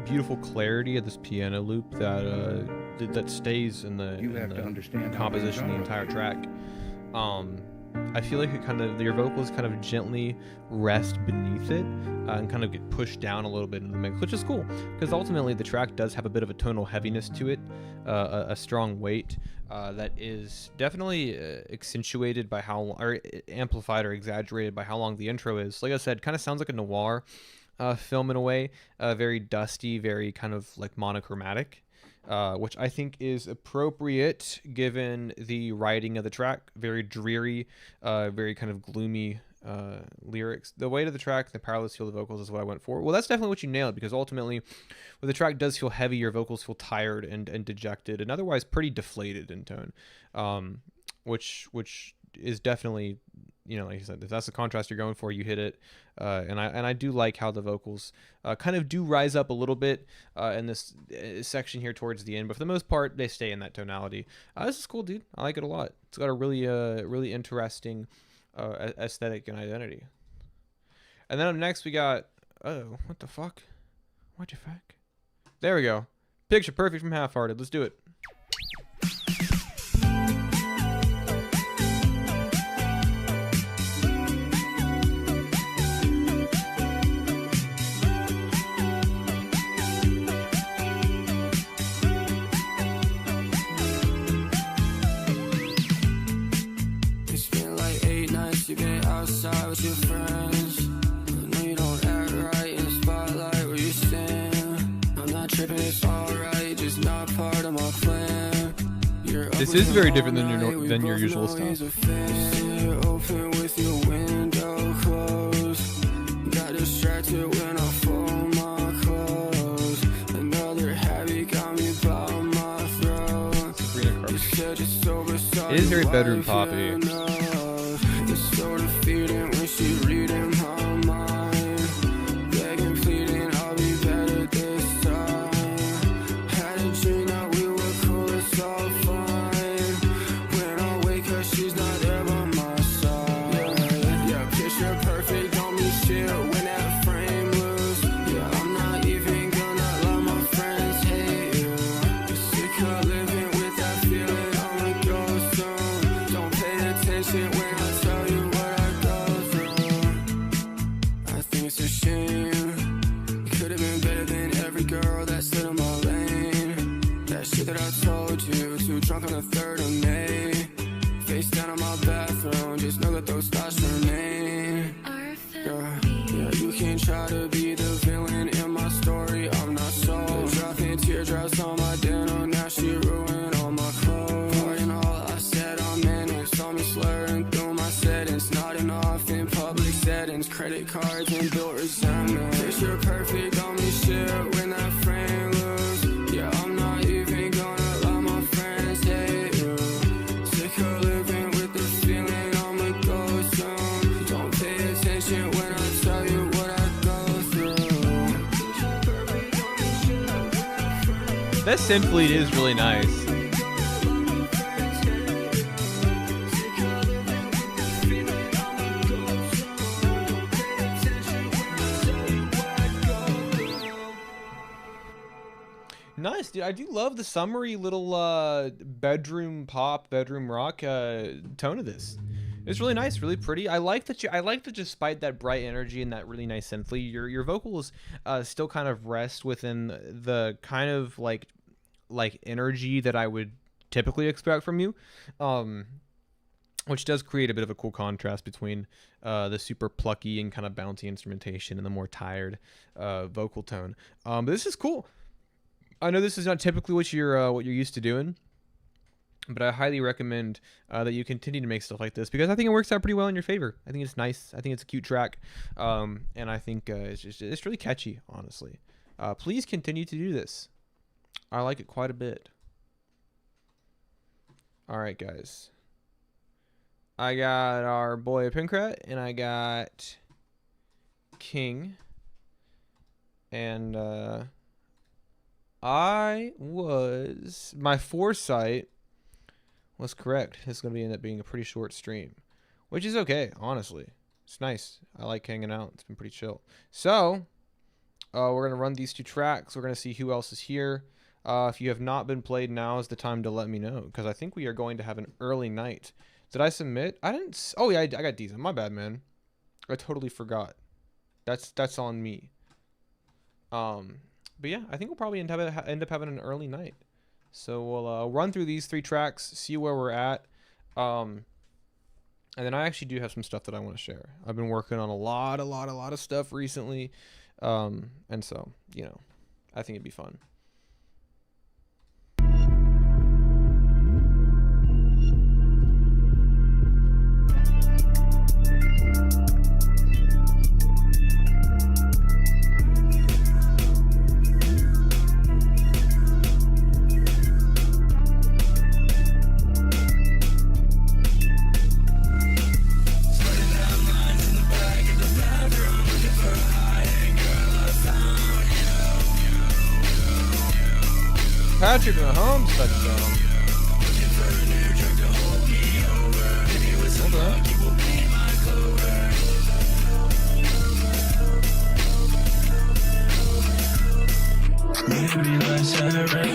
beautiful clarity of this piano loop that stays in the, You have to understand how composition the things are. entire track. I feel like your vocals kind of gently rest beneath it and kind of get pushed down a little bit in the mix, which is cool because ultimately the track does have a bit of a tonal heaviness to it, a strong weight that is definitely accentuated by or amplified or exaggerated by how long the intro is. Like I said, kind of sounds like a noir film in a way, very dusty, very kind of like monochromatic. which I think is appropriate given the writing of the track. Very dreary, very kind of gloomy lyrics. The weight of the track, the powerless feel, the vocals is what I went for. Well, that's definitely what you nailed, because ultimately, when the track does feel heavy, your vocals feel tired and dejected and otherwise pretty deflated in tone, which is definitely, you know, like I said, if that's the contrast you're going for, you hit it. And I do like how the vocals kind of do rise up a little bit in this section here towards the end, but for the most part, they stay in that tonality. This is cool, dude. I like it a lot. It's got a really interesting aesthetic and identity. And then up next we got, oh, what the fuck? What the fuck? There we go. Picture Perfect from Half-Hearted. Let's do it. It's been like 8 nights you've been outside with your friends. I know you don't act right in the spotlight where you stand. I'm not tripping, it's alright, just not part of my plan. This is very different than your usual stuff. You're open with your window closed. Got distracted when I fold my clothes. Another habit got me by my throat. You said you're sober, It is very bedroom poppy. It's so defeating when she reading my mind. Begging, pleading, I'll be better this time. Had a dream that we were cool, it's all fine. When I wake up, she's not there by my side. Yeah, picture perfect, don't mean shit when that frame loose. Yeah, I'm not even gonna let my friends hate you. Sick of living with that feeling, I'ma go soon. Don't pay attention when I tell you what I go through. I think it's a shame. Could have been better than every girl that stood in my lane. That shit that I told you, too drunk on the 3rd of May. Face down in my bathroom, just know that those thoughts remain. Yeah, you can try to be the villain in my story, I'm not so. Dropping teardrops on my denim, now she ruined all my clothes. Pardon all I said, I'm in it. Saw me slurring through my settings, nodding off in public settings. Credit cards and built resentment. Picture perfect, on me shit when that frame loose. Yeah, I'm not even gonna let my friends hate you. Sick of living with the feeling, I'ma go soon. Don't pay attention when I tell you what I go through. That synth lead is really nice. Nice, dude. I do love the summery little bedroom pop, bedroom rock tone of this. It's really nice, really pretty. I like that despite that bright energy and that really nice synth lead, your vocals still kind of rest within the kind of like energy that I would typically expect from you. Which does create a bit of a cool contrast between the super plucky and kind of bouncy instrumentation and the more tired vocal tone. But this is cool. I know this is not typically what you're used to doing, but I highly recommend that you continue to make stuff like this, because I think it works out pretty well in your favor. I think it's nice. I think it's a cute track, and I think it's really catchy, honestly. Please continue to do this. I like it quite a bit. All right, guys. I got our boy Pinkrat, and I got King, and my foresight was correct. This is going to end up being a pretty short stream, which is okay, honestly. It's nice. I like hanging out. It's been pretty chill. So, we're going to run these 2 tracks. We're going to see who else is here. If you have not been played, now is the time to let me know, because I think we are going to have an early night. Did I submit? I didn't. Oh, yeah, I got decent. My bad, man. I totally forgot. That's on me. But yeah, I think we'll probably end up having an early night. So we'll run through these 3 tracks, see where we're at. And then I actually do have some stuff that I want to share. I've been working on a lot of stuff recently. And so, you know, I think it'd be fun. Patrick Mahomes touchdown. Hold on. Maybe let's have it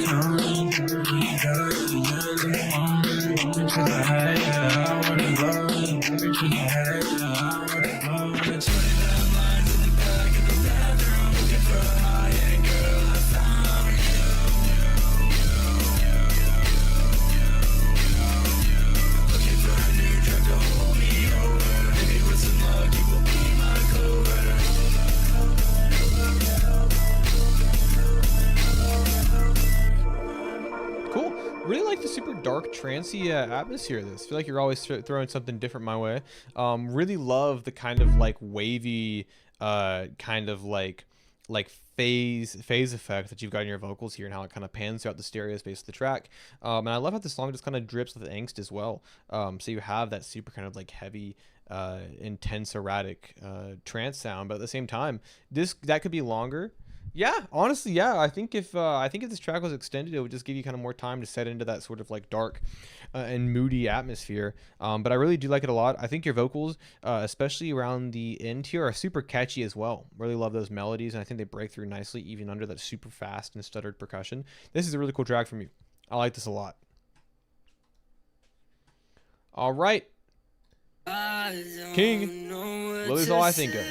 Cool. Really like the super dark, trancey atmosphere of this. Feel like you're always throwing something different my way. Really love the kind of like wavy, kind of like phase effect that you've got in your vocals here, and how it kind of pans throughout the stereo space of the track. And I love how the song just kind of drips with angst as well. So you have that super kind of like heavy, intense, erratic trance sound, but at the same time, that could be longer. Yeah, honestly, yeah. I think if this track was extended, it would just give you kind of more time to set into that sort of like dark and moody atmosphere. But I really do like it a lot. I think your vocals, especially around the end here, are super catchy as well. Really love those melodies, and I think they break through nicely even under that super fast and stuttered percussion. This is a really cool track from you. I like this a lot. All right, King. Lily's all I think of.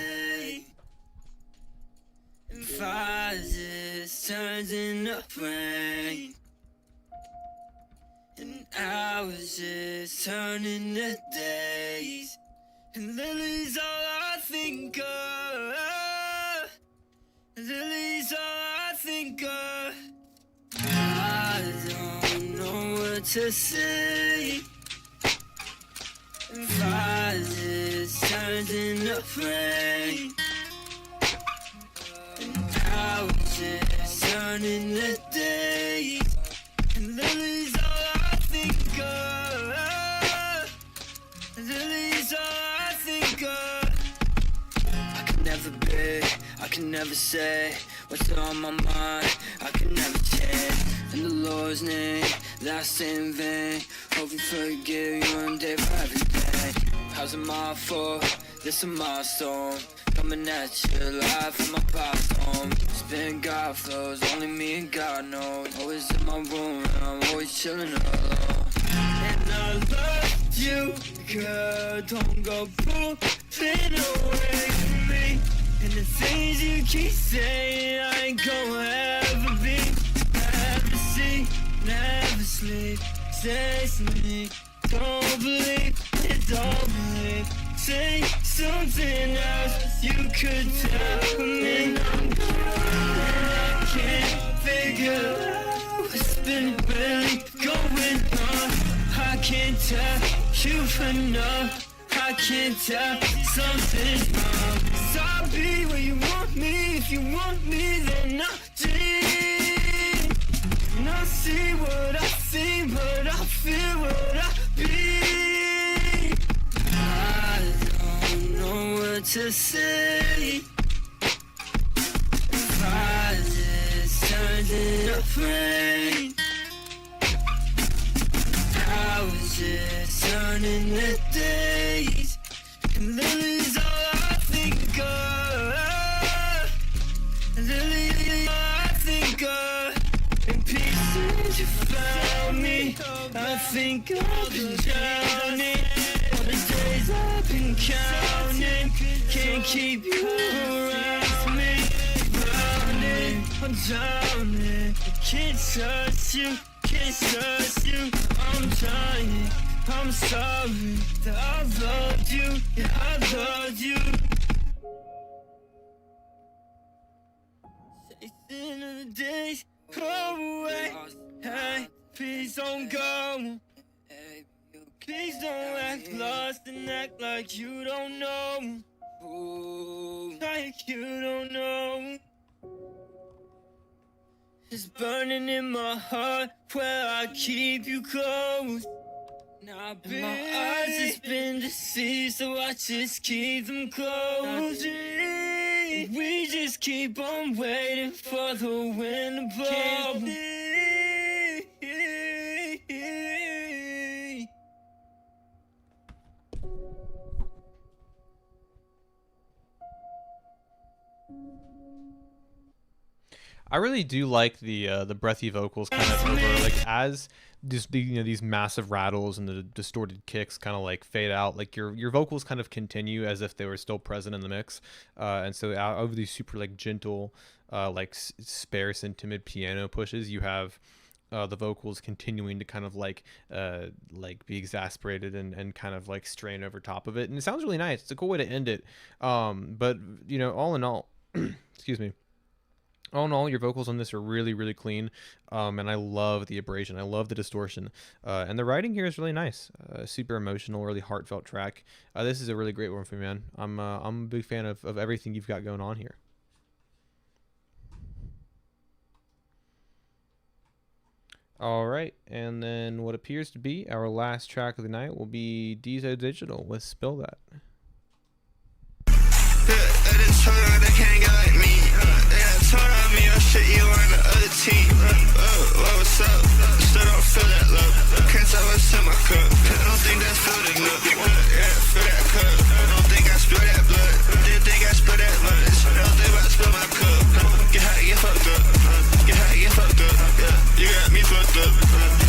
Rises, turns into rain, and hours just turn into days, and Lily's all I think of. Lily's all I think of. I don't know what to say. And rises, turns into rain. Hours just turning the days, and Lily's all I think of. Lily's all I think of. I can never be, I can never say what's on my mind. I can never change. In the Lord's name, that's in vain. Hope you forgive you one day for everything. How's it my fault? This is my milestone. Coming at you live from my past home. Spin God flows, only me and God knows. Always in my room and I'm always chilling alone. And I love you, girl. Don't go pulling away from me. And the things you keep saying I ain't gonna ever be. Never see, never sleep. Say me, don't believe it, don't believe. Say something else you could tell me. And I can't figure out what's been really going on. I can't tell you enough. I can't tell something's wrong. So I'll be where you want me. If you want me, then I'll dream. And I'll see what I see, what I feel, what I be. I don't know what to say. Rises, turns into rain. Hours just turning to days, and Lily's all I think of. Lily's all I think of. In pieces you found me. I think I've been drowning. All the days I've been counting. Can't keep you around me. Drowning, I'm drowning. Can't trust you. Can't trust you, I'm trying. I'm sorry that I loved you. Yeah, I loved you. Chasing the days away. Hey, please don't go. Please don't act lost and act like you don't know. Like you don't know. It's burning in my heart where I keep you close. Now and my eyes has been deceived, so I just keep them closed. We just keep on waiting for the wind to blow. I really do like the breathy vocals kind of over, like as these massive rattles and the distorted kicks kind of like fade out, like your vocals kind of continue as if they were still present in the mix, and so out over these super like gentle, like sparse and timid piano pushes, you have the vocals continuing to kind of like be exasperated and kind of like strain over top of it, and it sounds really nice. It's a cool way to end it. But you know, all in all, excuse me. All in all, your vocals on this are really, really clean, and I love the abrasion. I love the distortion, and the writing here is really nice. Super emotional, really heartfelt track. This is a really great one for me, man. I'm a big fan of everything you've got going on here. All right, and then what appears to be our last track of the night will be Diesel Digital with Spill That. They can't get like me. Told on me, oh shit, you on the other team. What's up? Still don't feel that love. Can't tell what's in my cup. I don't think that's filled enough. Yeah, fill that cup. I don't think I spill that blood. Didn't think I spill that much. I don't think I spill my cup. Get high, get fucked up. Get high, get fucked up. Yeah, you got me fucked up.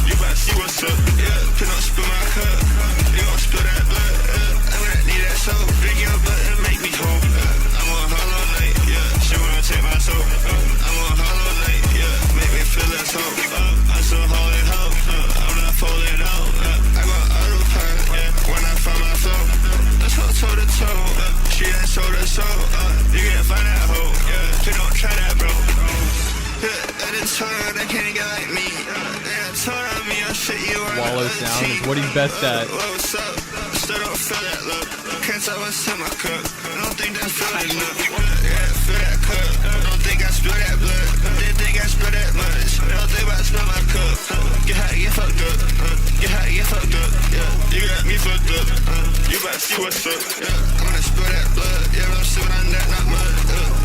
You about to see what's up. Yeah, please don't spill my cup. You gon' spill that blood. I'm gonna need that soap. Drink your blood and make me whole. I'm on hollow night. Yeah, she wanna take my soul. I'm on hollow night. Yeah, make me feel less hope. I'm so holy hope. I'm not falling out. I got autopilot. Yeah, when I find my flow. Let's go toe to toe. She ain't sold her soul. You can't find that hoe. Yeah, you don't try that, bro. Yeah, I didn't told her they can't get like me. Yeah, told on me, oh shit, you are Wallow sound is what he's best at. What's up? Still don't feel that love. Can't tell what's in my cup. I don't think that's feeling enough. Yeah, feel that cup. I don't think I spill that blood. Didn't think I spill that much. I don't think I spill my cup. Get high, get fucked up. Get high, get fucked up. Yeah, you got me fucked up. You about to see what's up. Yeah, I'm gonna spill that blood. Yeah, I'm sipping on that, not mud.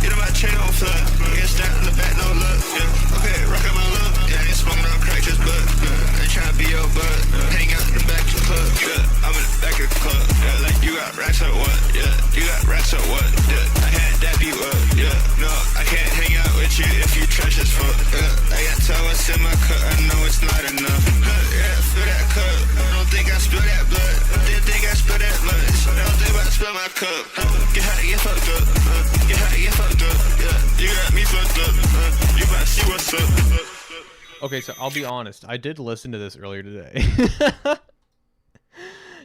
You know my chain on flood. Get stabbed in the back, no luck. Yeah, okay, rock out my love. Yeah, I ain't smoking on crack, just bud. I ain't tryna be your bud. Hang out in the back of the club. Yeah, I'm in the back of the club. Yeah, like you got racks or what? Yeah, you got racks or what? Yeah, I can't dap you up. Yeah, no, I can't hang out with you if you trash as fuck. Yeah, I got tell what's in my cup. I know it's not enough. Yeah, fill that cup. I don't think I spill that blood. Didn't think I spill that much. I don't think I spill my cup. Get high, get fucked up. Get high, get fucked up. Yeah, you got me fucked up. You about to see what's up. Okay, so I'll be honest. I did listen to this earlier today.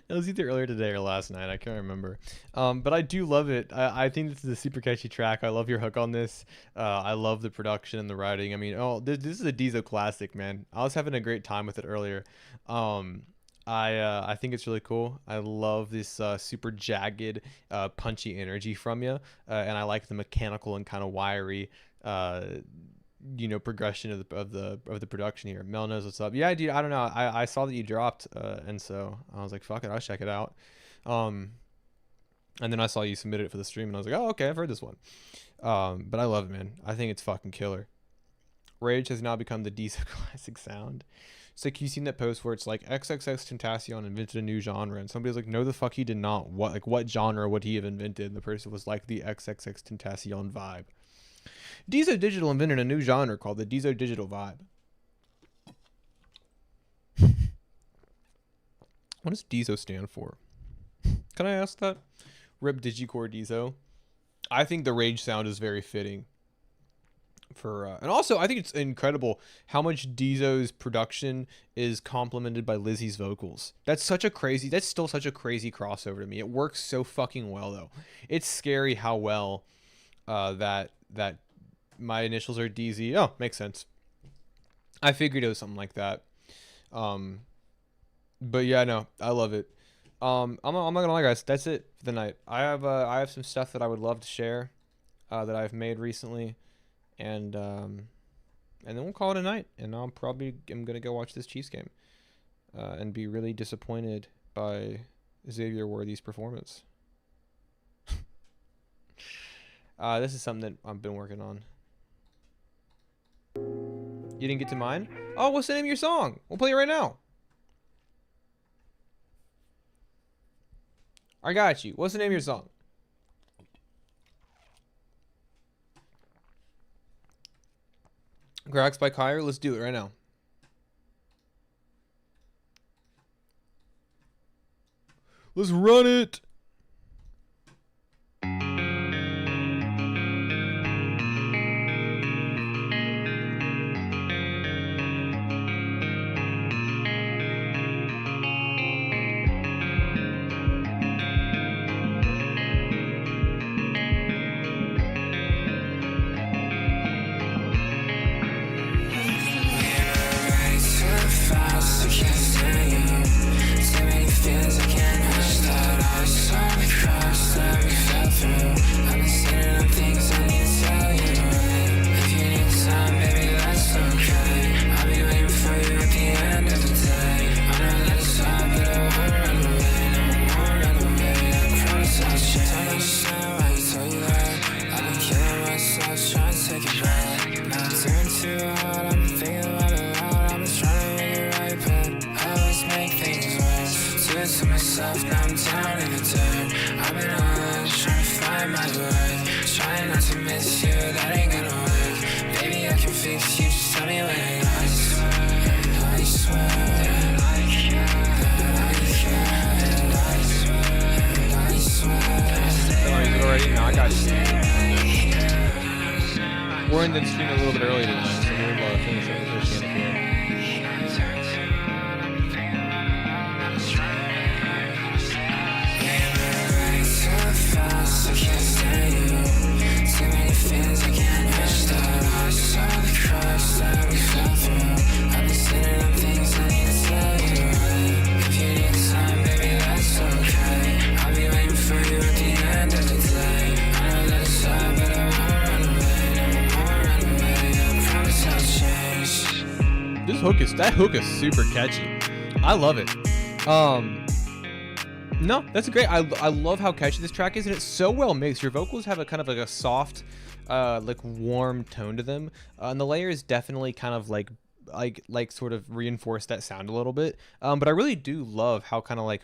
It was either earlier today or last night. I can't remember. But I do love it. I think this is a super catchy track. I love your hook on this. I love the production and the writing. I mean, this is a Diesel classic, man. I was having a great time with it earlier. I think it's really cool. I love this super jagged, punchy energy from you, and I like the mechanical and kind of wiry progression of the production here. Mel knows what's up. Yeah, dude, I don't know. I saw that you dropped, and so I was like, fuck it, I'll check it out. And then I saw you submitted it for the stream, and I was like, oh, okay, I've heard this one. But I love it, man. I think it's fucking killer. Rage has now become the Diesel classic sound. It's like, you seen that post where it's like XXXTentacion invented a new genre, and somebody's like, no, the fuck he did not. What genre would he have invented? And the person was like, the XXXTentacion vibe. Diesel Digital invented a new genre called the Diesel Digital vibe. What does Diesel stand for? Can I ask that? Rip Digicore Diesel. I think the Rage sound is very fitting for, and also I think it's incredible how much Diesel's production is complemented by Lizzie's vocals. That's still such a crazy crossover to me. It works so fucking well though. It's scary how well that my initials are DZ. Oh, makes sense. I figured it was something like that. But yeah, no, I love it. I'm not gonna lie, guys. That's it for the night. I have some stuff that I would love to share, that I've made recently, and then we'll call it a night. And I'm gonna go watch this Chiefs game, and be really disappointed by Xavier Worthy's performance. This is something that I've been working on. You didn't get to mine? Oh, what's the name of your song? We'll play it right now. I got you. What's the name of your song? Cracks by Kyrie. Let's do it right now. Let's run it. We're in the stream a little bit early tonight, so we'll finish up with Oceanic here. That hook is super catchy. I love it. No, that's great. I love how catchy this track is, and it's so well mixed. Your vocals have a kind of like a soft, like warm tone to them, and the layers definitely kind of like sort of reinforce that sound a little bit. But I really do love how kind of like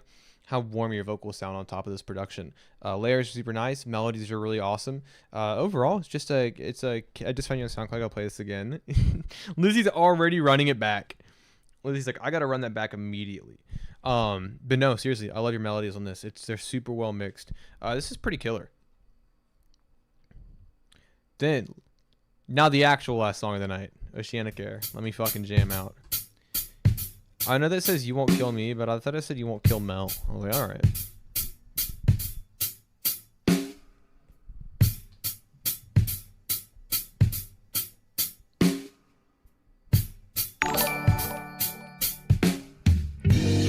how warm your vocals sound on top of this production. Layers are super nice. Melodies are really awesome. Overall, it's just I just found you on SoundCloud. I'll play this again. Lizzie's already running it back. Lizzie's like, I gotta run that back immediately. But no, seriously, I love your melodies on this. They're super well mixed. This is pretty killer. Then, now the actual last song of the night, Oceanic Air. Let me fucking jam out. I know that says you won't kill me, but I thought I said you won't kill Mel. I was like, all right.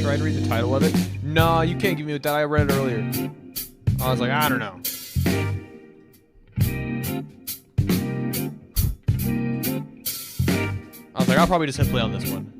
Try to read the title of it. No, you can't give me that. I read it earlier. I was like, I don't know. I was like, I'll probably just hit play on this one.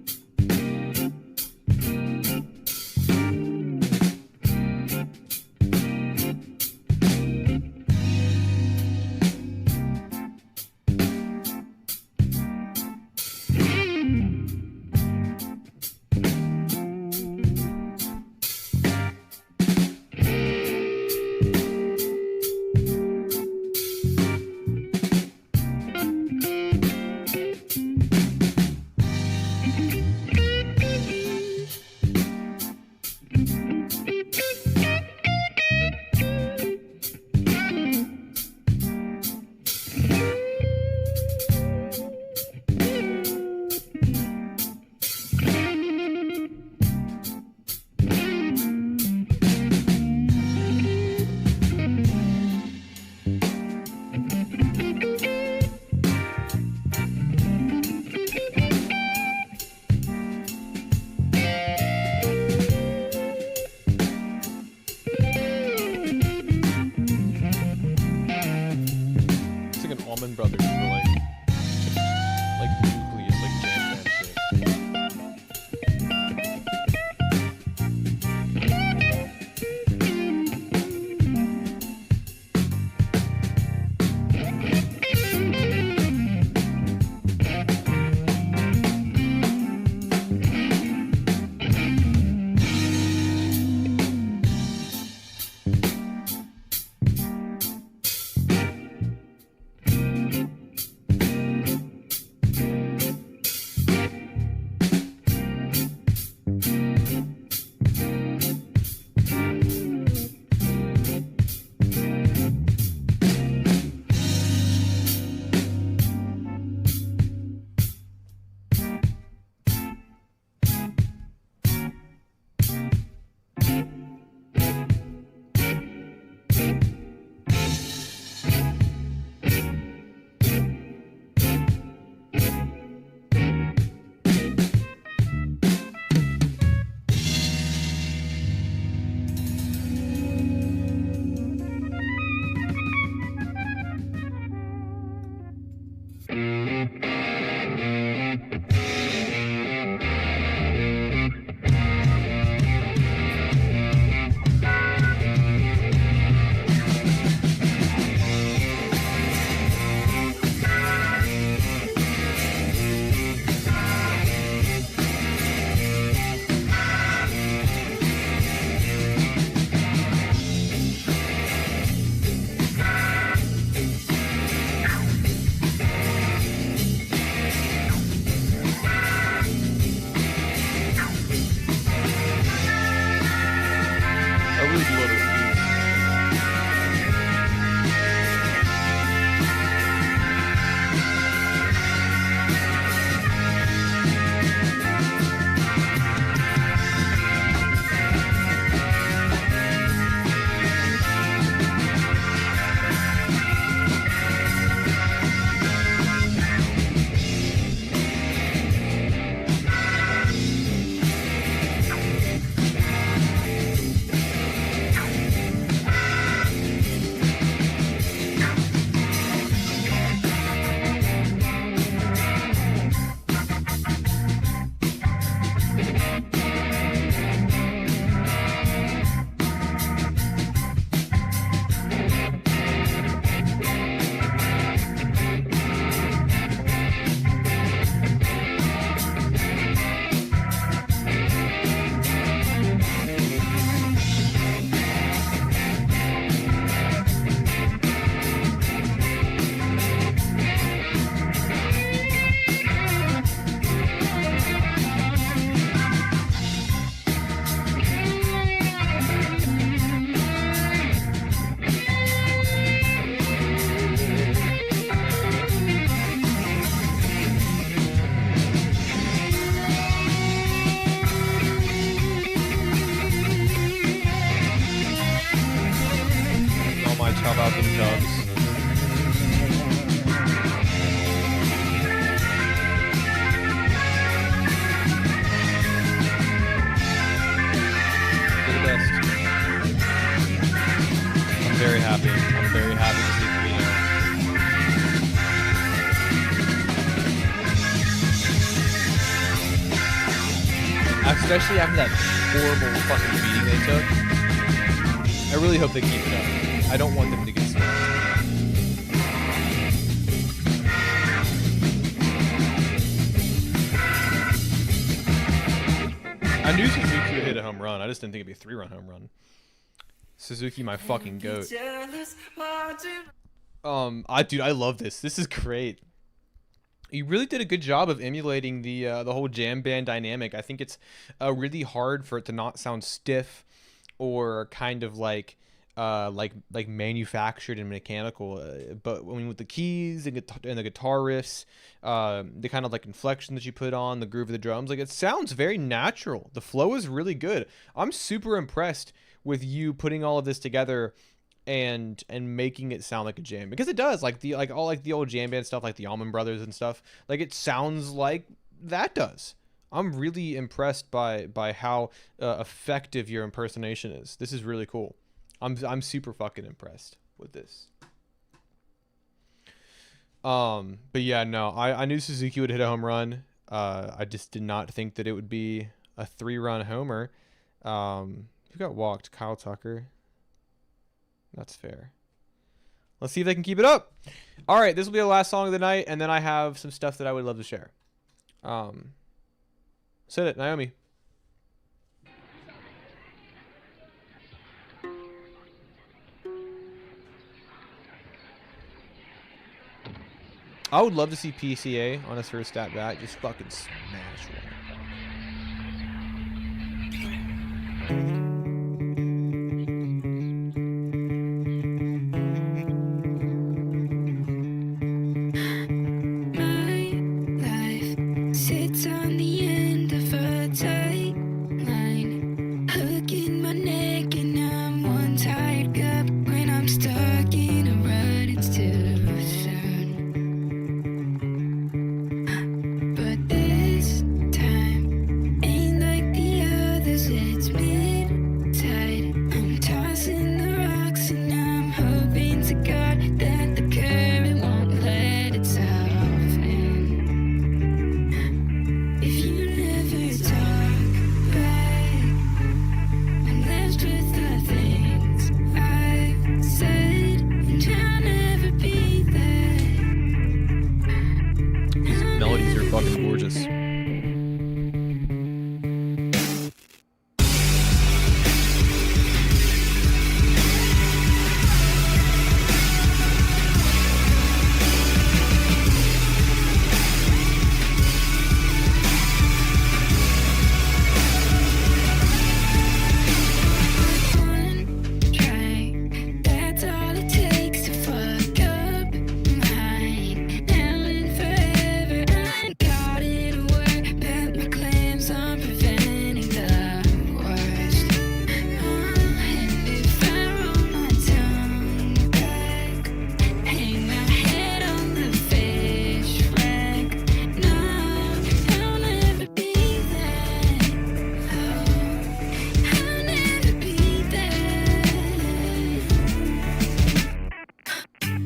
Brothers were like nucleus, like jam band shit. especially after that horrible fucking beating they took. I really hope they keep it up. I don't want them to get smacked. I knew Suzuki would hit a home run. I just didn't think it'd be a 3-run home run. Suzuki, my fucking goat. Dude, I love this. This is great. You really did a good job of emulating the whole jam band dynamic. I think it's really hard for it to not sound stiff or kind of like manufactured and mechanical. But I mean, with the keys and the guitar riffs, the kind of like inflection that you put on, the groove of the drums, like it sounds very natural. The flow is really good. I'm super impressed with you putting all of this together and making it sound like a jam, because it does. Like the old jam band stuff, like the Allman Brothers and stuff, like it sounds like that does. I'm really impressed by how effective your impersonation is. This is really cool. I'm super fucking impressed with this. But yeah, no, I knew Suzuki would hit a home run. I just did not think that it would be a 3-run homer. Who got walked? Kyle Tucker. That's fair. Let's see if they can keep it up. All right, this will be the last song of the night, and then I have some stuff that I would love to share. Sit it, Naomi. I would love to see PCA on his first at bat just fucking smash one. Sits on the end of a tight line, hooking my neck, and I'm one tired cup. When I'm stuck in a rut, it's too soon. But this time ain't like the others, it's mid-tide. I'm tossing the rocks and I'm hoping to God that the current won't let itself in. If you never talk back, I'm left with the things I've said, and I'll never be there. These melodies are fucking gorgeous. That's all it takes to fuck up mine. Now and forever, I'm caught in a word, but my claims on preventing the worst. And if I roll my tongue back, hang my head on the fish rack, no, I'll never be that. I'll never be that.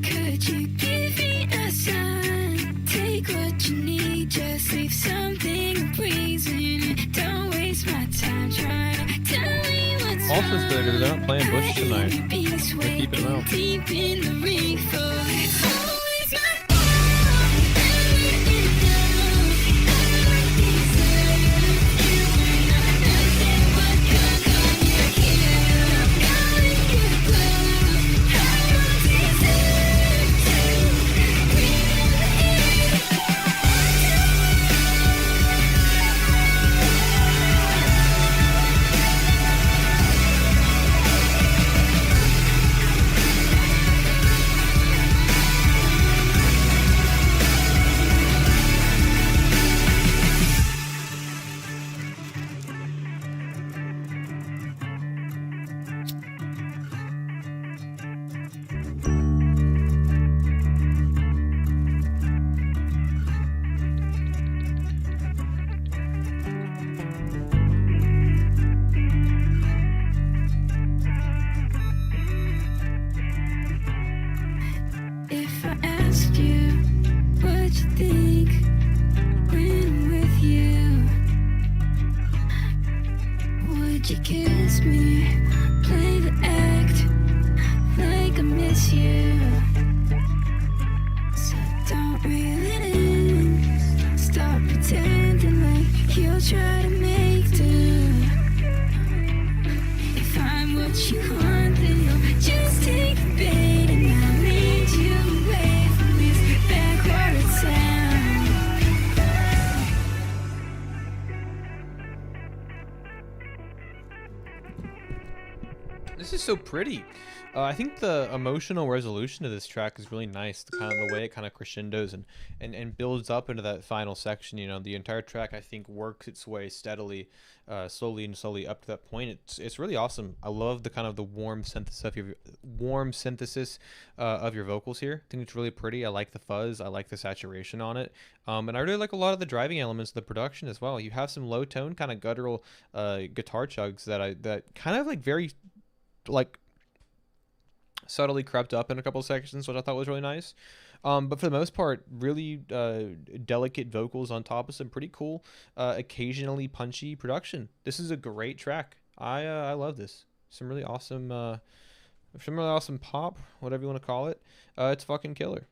Could you give me a sign? Take what you need, just leave something of reason. Don't waste my time trying to tell me what's Also, Spider, they're not playing Bush tonight. wrong. Be They're keeping them out. deep in the ring for it's always my is so pretty. I think the emotional resolution of this track is really nice. The kind of the way it kind of crescendos and builds up into that final section. You know, the entire track I think works its way steadily, slowly and slowly up to that point. It's really awesome. I love the kind of the warm synthesis of your vocals here. I think it's really pretty. I like the fuzz. I like the saturation on it. And I really like a lot of the driving elements of the production as well. You have some low tone kind of guttural guitar chugs that kind of like very like subtly crept up in a couple of sections, which I thought was really nice. But for the most part, really delicate vocals on top of some pretty cool, occasionally punchy production. This is a great track. I love this. Some really awesome pop, whatever you want to call it. It's fucking killer.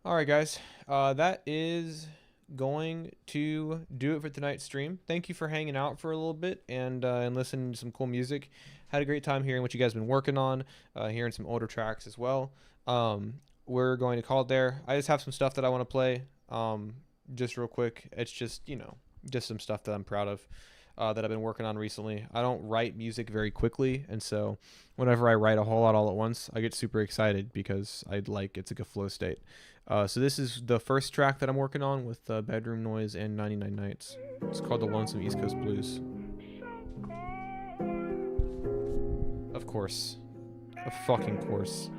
All right, guys. That is going to do it for tonight's stream. Thank you for hanging out for a little bit and listening to some cool music. Had a great time hearing what you guys have been working on, hearing some older tracks as well. We're going to call it there. I just have some stuff that I want to play just real quick. It's just, you know, just some stuff that I'm proud of that I've been working on recently. I don't write music very quickly, and so whenever I write a whole lot all at once, I get super excited because it's like a flow state. So this is the first track that I'm working on with Bedroom Noise and 99 Nights. It's called The Lonesome East Coast Blues. Of course. Of fucking course.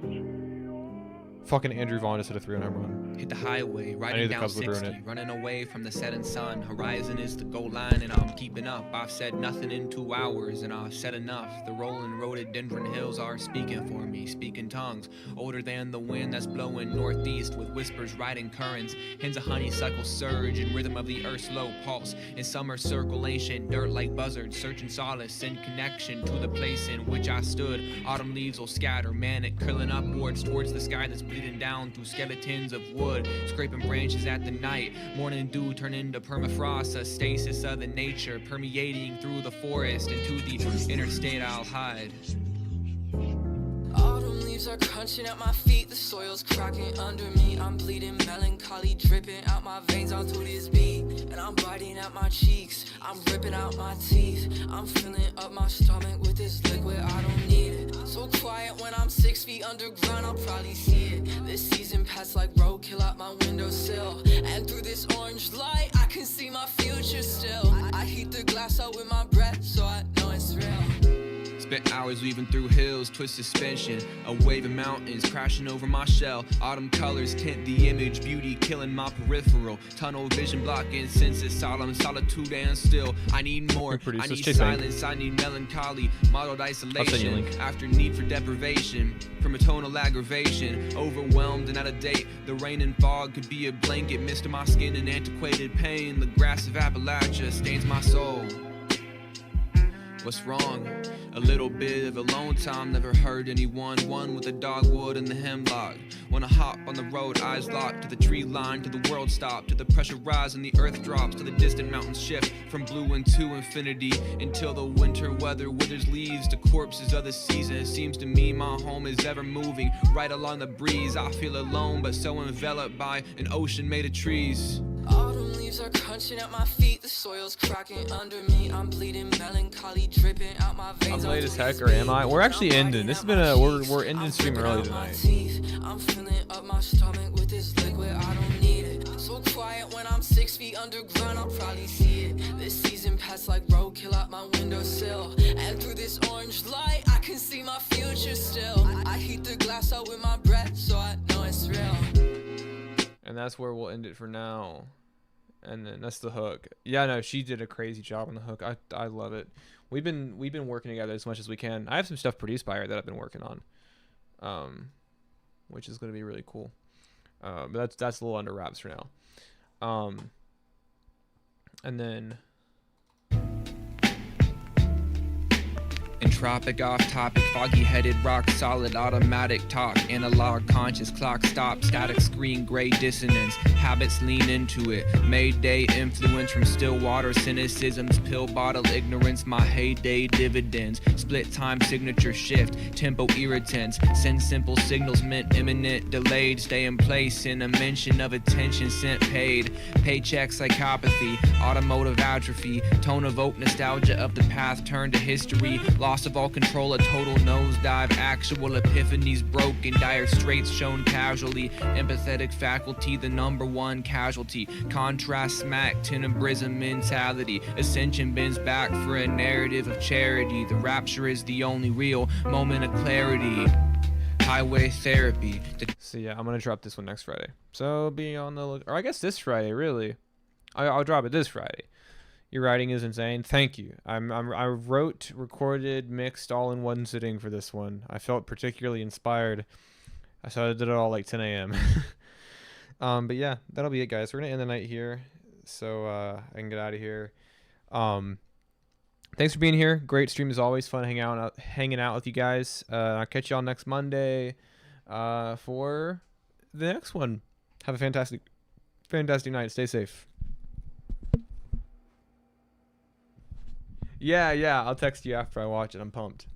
Fucking Andrew Vaughn just hit a 3-0 home run. Hit the highway, riding down 60, running away from the setting sun. Horizon is the goal line, and I'm keeping up. I've said nothing in 2 hours, and I've said enough. The rolling rhododendron hills are speaking for me, speaking tongues older than the wind that's blowing northeast, with whispers riding currents. Hens of honeysuckle surge in rhythm of the earth's low pulse. In summer circle, ancient dirt like buzzards, searching solace in connection to the place in which I stood. Autumn leaves will scatter, manic, curling upwards towards the sky that's bleeding down through skeletons of wood, scraping branches at the night. Morning dew turn into permafrost, a stasis of the nature permeating through the forest into the interstate I'll hide. Autumn leaves are crunching at my feet, the soil's cracking under me. I'm bleeding, melancholy dripping out my veins onto this beat. And I'm biting at my cheeks, I'm ripping out my teeth. I'm filling up my stomach with this liquid, I don't need it. So quiet when I'm 6 feet underground, I'll probably see it. This season passed like roadkill out my windowsill. And through this orange light, I can see my future still. I heat the glass out with my breath, so I know it's real. Spent hours weaving through hills, twist suspension, a wave of mountains crashing over my shell. Autumn colors tint the image, beauty killing my peripheral. Tunnel vision blocking senses, solemn solitude and still. I need more, I need silence, I need melancholy, modeled isolation. After need for deprivation, from a tonal aggravation. Overwhelmed and out of date, the rain and fog could be a blanket. Mist of my skin and antiquated pain. The grass of Appalachia stains my soul. What's wrong? A little bit of alone time, never heard anyone. One with the dogwood and the hemlock. Wanna hop on the road, eyes locked to the tree line, to the world stop, to the pressure rise and the earth drops, to the distant mountains shift from blue into infinity, until the winter weather withers leaves to corpses of the season. It seems to me my home is ever moving right along the breeze. I feel alone but so enveloped by an ocean made of trees. Autumn leaves are crunching at my feet, the soil's cracking under me. I'm bleeding, melancholy dripping out my veins. I'm late as heck, or am I? We're actually ending. This has been we're ending stream early tonight. I'm filling up my stomach with this liquid, I don't need it. So quiet when I'm 6 feet underground, I'll probably see it. This season passed like roadkill out my windowsill. And through this orange light, I can see my future still. I heat the glass out with my breath, so I know it's real. And that's where we'll end it for now. And then that's the hook. Yeah, no, she did a crazy job on the hook. I love it. We've been working together as much as we can. I have some stuff produced by her that I've been working on, which is going to be really cool. But that's a little under wraps for now. And then Entropic, off-topic, foggy-headed, rock-solid, automatic talk, analog, conscious, clock stop, static screen, gray dissonance, habits lean into it, mayday influence from still water, cynicisms, pill bottle ignorance, my heyday dividends, split time signature shift, tempo irritants, send simple signals meant imminent, delayed, stay in place in a mention of attention sent paid, paycheck psychopathy, automotive atrophy, tone of oak nostalgia of the path turned to history, loss of all control, a total nosedive, actual epiphanies broken, dire straits shown casually, empathetic faculty, the number one casualty, contrast smack, tenebrism mentality, ascension bends back for a narrative of charity, the rapture is the only real moment of clarity, highway therapy. So yeah, I'm gonna drop this one next Friday. So be on the look, or I guess this Friday, really. I'll drop it this Friday. Your writing is insane. Thank you. I wrote, recorded, mixed all in one sitting for this one. I felt particularly inspired. So I did it all like 10 a.m. But yeah, that'll be it, guys. We're gonna end the night here, so I can get out of here. Thanks for being here. Great stream as always. Fun hanging out with you guys. I'll catch y'all next Monday for the next one. Have a fantastic night. Stay safe. Yeah, I'll text you after I watch it. I'm pumped.